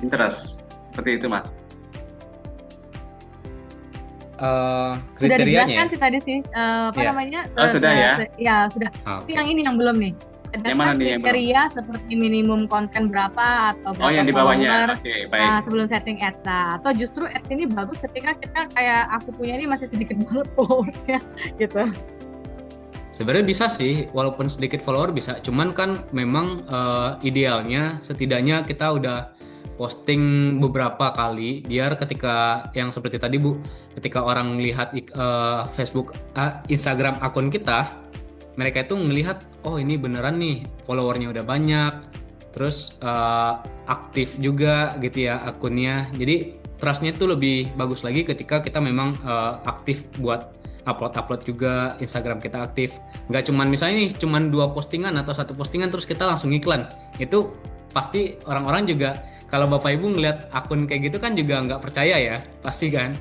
interest seperti itu Mas? Sudah Kriterianya dijelaskan ya? sih tadi sih, Iya. namanya? Sudah ya? Ya sudah. Ah, Tapi oke. yang ini yang belum nih. Ada Yang mana nih yang belum? kriteria seperti minimum konten berapa atau berapa Oh yang di bawahnya, follower, oke baik. sebelum setting ads. Atau justru ads ini bagus ketika kita kayak aku punya ini masih sedikit banget followersnya gitu. Sebenarnya bisa sih, walaupun sedikit follower bisa. Cuman kan memang idealnya setidaknya kita udah posting beberapa kali, biar ketika yang seperti tadi Bu, ketika orang melihat Facebook, Instagram akun kita, mereka itu melihat, oh ini beneran nih followernya udah banyak, terus aktif juga gitu ya akunnya. Jadi trustnya itu lebih bagus lagi ketika kita memang aktif buat upload juga, Instagram kita aktif. Nggak cuman misalnya nih cuman 2 postingan atau 1 postingan terus kita langsung iklan. Itu pasti orang-orang juga, kalau Bapak Ibu ngeliat akun kayak gitu kan juga nggak percaya ya, pasti kan.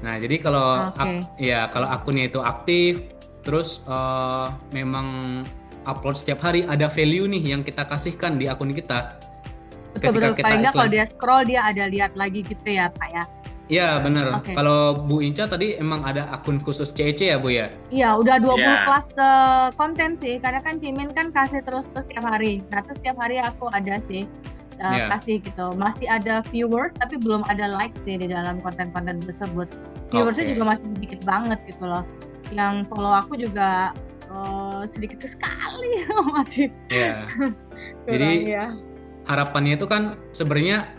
Nah jadi kalau kalau akunnya itu aktif, terus memang upload setiap hari, ada value nih yang kita kasihkan di akun kita. Betul-betul, kita paling nggak kalau iklan. dia scroll dia ada lihat lagi gitu ya Pak ya. Iya bener. Oke. Kalau Bu Inca tadi emang ada akun khusus CEC ya Bu ya? Iya, udah 20 Iya. kelas konten sih, karena kan Cimin kan kasih terus tiap hari. Nah, terus tiap hari aku ada sih Iya. kasih gitu. Masih ada viewers, tapi belum ada like sih di dalam konten-konten tersebut. Viewersnya Oke. juga masih sedikit banget gitu loh. Yang follow aku juga sedikit sekali masih Iya. kurang Jadi ya. harapannya itu kan sebenarnya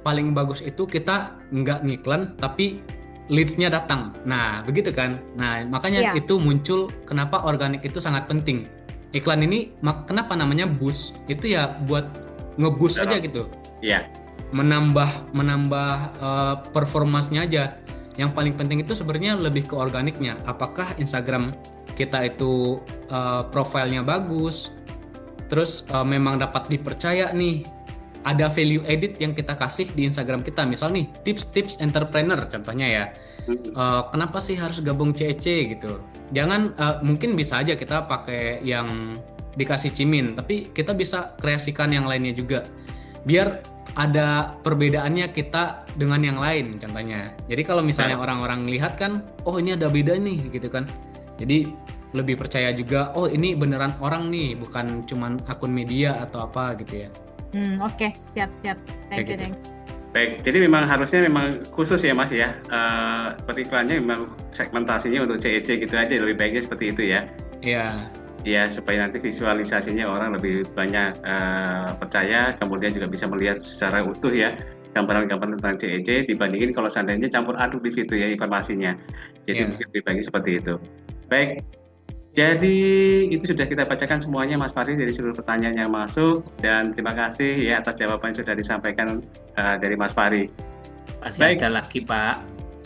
paling bagus itu kita nggak ngiklan tapi leads-nya datang. Nah, begitu kan? Nah, makanya Iya. itu muncul kenapa organik itu sangat penting. Iklan ini kenapa namanya boost? Itu ya buat nge-boost aja gitu. Iya. Menambah performance-nya aja. Yang paling penting itu sebenarnya lebih ke organiknya. Apakah Instagram kita itu profilnya bagus, terus memang dapat dipercaya nih, ada value edit yang kita kasih di Instagram kita, misal nih tips-tips entrepreneur contohnya ya. Kenapa sih harus gabung CEC gitu? Jangan mungkin bisa aja kita pakai yang dikasih Cimin, tapi kita bisa kreasikan yang lainnya juga, biar ada perbedaannya kita dengan yang lain contohnya. Jadi kalau misalnya orang-orang lihat kan, oh ini ada beda nih gitu kan. Jadi lebih percaya juga, oh ini beneran orang nih, bukan cuman akun media atau apa gitu ya. Oke, siap. Thank you. Baik, jadi memang harusnya memang khusus ya Mas ya. Seperti iklannya memang segmentasinya untuk CEC gitu aja, lebih baiknya seperti itu ya. Iya. Ya, supaya nanti visualisasinya orang lebih banyak percaya, kemudian juga bisa melihat secara utuh ya gambaran-gambaran tentang CEC dibandingin kalau seandainya campur aduk di situ ya informasinya. Jadi mungkin lebih baik seperti itu. Baik, jadi itu sudah kita bacakan semuanya Mas Fahri dari seluruh pertanyaan yang masuk, dan terima kasih ya atas jawaban yang sudah disampaikan dari Mas Fahri. Masih Baik. ada lagi Pak.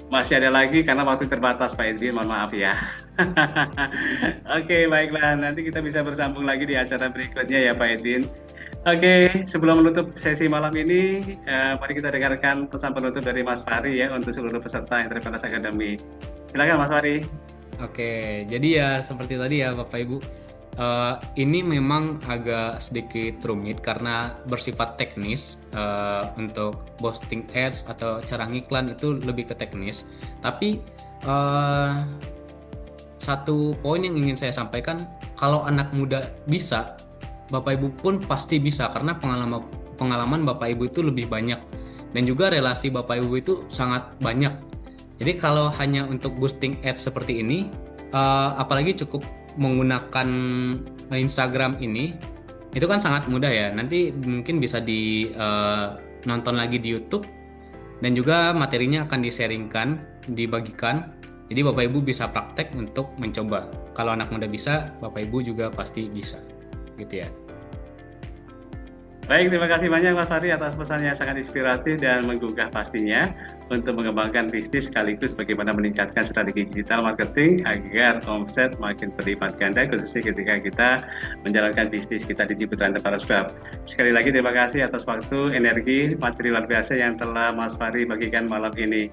Masih ada lagi karena waktu terbatas Pak Edwin, mohon maaf ya. Oke, baiklah, nanti kita bisa bersambung lagi di acara berikutnya ya Pak Edwin. Oke, sebelum menutup sesi malam ini, mari kita dengarkan pesan penutup dari Mas Fahri ya untuk seluruh peserta Entrepreneurs Academy. Silakan Mas Fahri. Oke, jadi ya seperti tadi ya Bapak Ibu, ini memang agak sedikit rumit karena bersifat teknis. Untuk posting ads atau cara ngiklan itu lebih ke teknis. Tapi satu poin yang ingin saya sampaikan, kalau anak muda bisa, Bapak Ibu pun pasti bisa karena pengalaman Bapak Ibu itu lebih banyak dan juga relasi Bapak Ibu itu sangat banyak. Jadi kalau hanya untuk boosting ads seperti ini, apalagi cukup menggunakan Instagram ini, itu kan sangat mudah ya. Nanti mungkin bisa nonton lagi di YouTube dan juga materinya akan di-sharingkan, dibagikan. Jadi Bapak Ibu bisa praktek untuk mencoba. Kalau anak muda bisa, Bapak Ibu juga pasti bisa. Gitu ya. Baik, terima kasih banyak Mas Fahri atas pesannya yang sangat inspiratif dan menggugah pastinya untuk mengembangkan bisnis sekaligus bagaimana meningkatkan strategi digital marketing agar omset makin berlipat ganda khususnya ketika kita menjalankan bisnis kita di Ciputra Enterprise Club. Sekali lagi terima kasih atas waktu, energi, materi luar biasa yang telah Mas Fahri bagikan malam ini.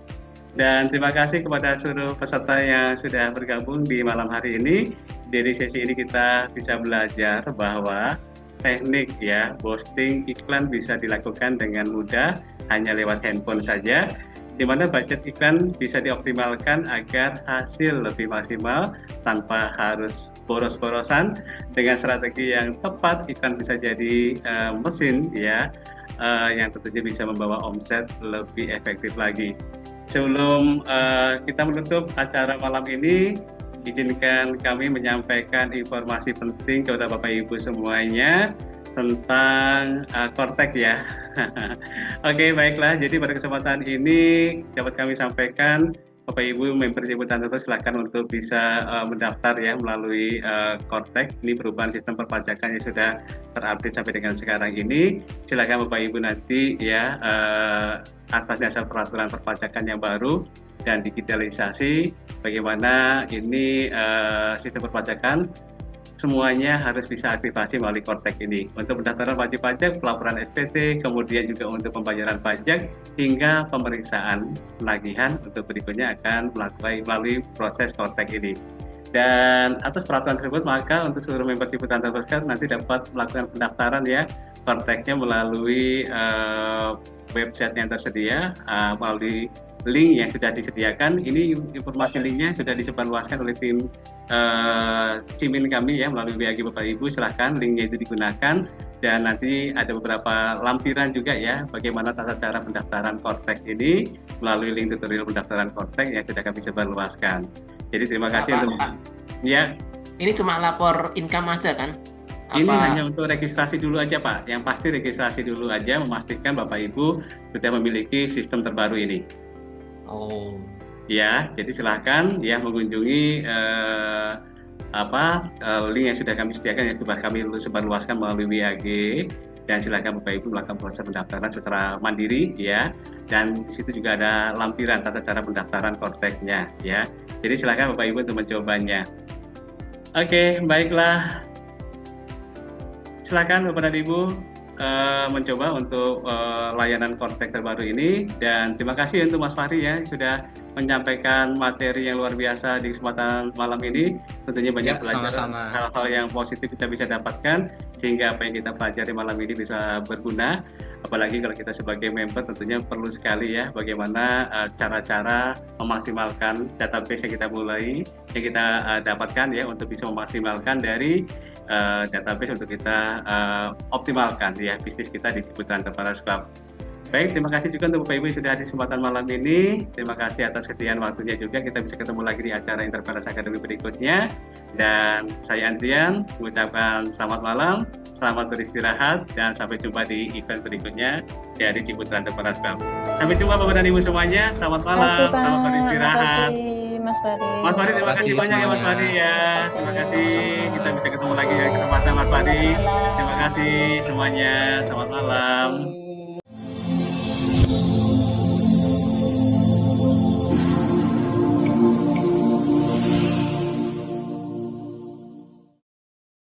Dan terima kasih kepada seluruh peserta yang sudah bergabung di malam hari ini. Dari sesi ini kita bisa belajar bahwa teknik ya posting iklan bisa dilakukan dengan mudah hanya lewat handphone saja, di mana budget iklan bisa dioptimalkan agar hasil lebih maksimal tanpa harus boros-borosan. Dengan strategi yang tepat, iklan bisa jadi mesin ya yang tentunya bisa membawa omset lebih efektif lagi. Sebelum kita menutup acara malam ini, izinkan kami menyampaikan informasi penting kepada Bapak Ibu semuanya tentang Kortek ya. Oke, baiklah. Jadi pada kesempatan ini dapat kami sampaikan Bapak Ibu member Ciputra Enterprise silakan untuk bisa mendaftar ya melalui Kortek. Ini perubahan sistem perpajakan yang sudah terupdate sampai dengan sekarang ini. Silakan Bapak Ibu nanti ya atas dasar peraturan perpajakan yang baru dan digitalisasi, bagaimana ini sistem perpajakan semuanya harus bisa aktifasi melalui Kortek ini. Untuk pendaftaran wajib pajak, pelaporan SPT, kemudian juga untuk pembayaran pajak, hingga pemeriksaan penagihan untuk berikutnya akan melalui proses Kortek ini. Dan atas peraturan tersebut, maka untuk seluruh member Ciputra Enterprise nanti dapat melakukan pendaftaran ya, Korteknya melalui website yang tersedia, melalui link yang sudah disediakan. Ini informasi linknya sudah disebarluaskan oleh tim Cimin kami ya melalui WAG Bapak Ibu. Silahkan linknya itu digunakan dan nanti ada beberapa lampiran juga ya bagaimana tata cara pendaftaran Kortek ini melalui link tutorial pendaftaran Kortek yang sudah kami sebarluaskan. Jadi terima kasih untuk ya. Ini cuma lapor income aja kan? Ini hanya untuk registrasi dulu aja Pak. Yang pasti registrasi dulu aja, memastikan Bapak Ibu sudah memiliki sistem terbaru ini. Oh. Ya, jadi silahkan ya mengunjungi link yang sudah kami sediakan yang sudah kami sebarluaskan melalui WAG, dan silakan Bapak Ibu melakukan proses pendaftaran secara mandiri ya. Dan di situ juga ada lampiran tata cara pendaftaran Korteknya ya. Jadi silakan Bapak Ibu untuk mencobanya. Oke, baiklah. Silakan Bapak dan Ibu mencoba untuk layanan Kortek terbaru ini, dan terima kasih untuk Mas Fahri ya sudah menyampaikan materi yang luar biasa di kesempatan malam ini. Tentunya banyak belajar hal-hal yang positif kita bisa dapatkan sehingga apa yang kita pelajari malam ini bisa berguna. Apalagi kalau kita sebagai member tentunya perlu sekali ya bagaimana cara-cara memaksimalkan database yang kita dapatkan ya untuk bisa memaksimalkan dari database untuk kita optimalkan ya bisnis kita di Ciputra Enterprise Club. Baik, terima kasih juga untuk Bapak Ibu yang sudah hadir kesempatan malam ini. Terima kasih atas kesediaan waktunya juga. Kita bisa ketemu lagi di acara Entrepreneurs Academy berikutnya. Dan saya Andrian mengucapkan selamat malam, selamat beristirahat, dan sampai jumpa di event berikutnya dari Ciputra Enterprise Club. Sampai jumpa Bapak dan Ibu semuanya. Selamat malam, selamat beristirahat. Mas Fahri. Mas Fahri, terima kasih banyak ya Mas Fahri ya. Terima kasih. Kita bisa ketemu lagi di kesempatan Mas Fahri. Terima kasih semuanya. Selamat malam.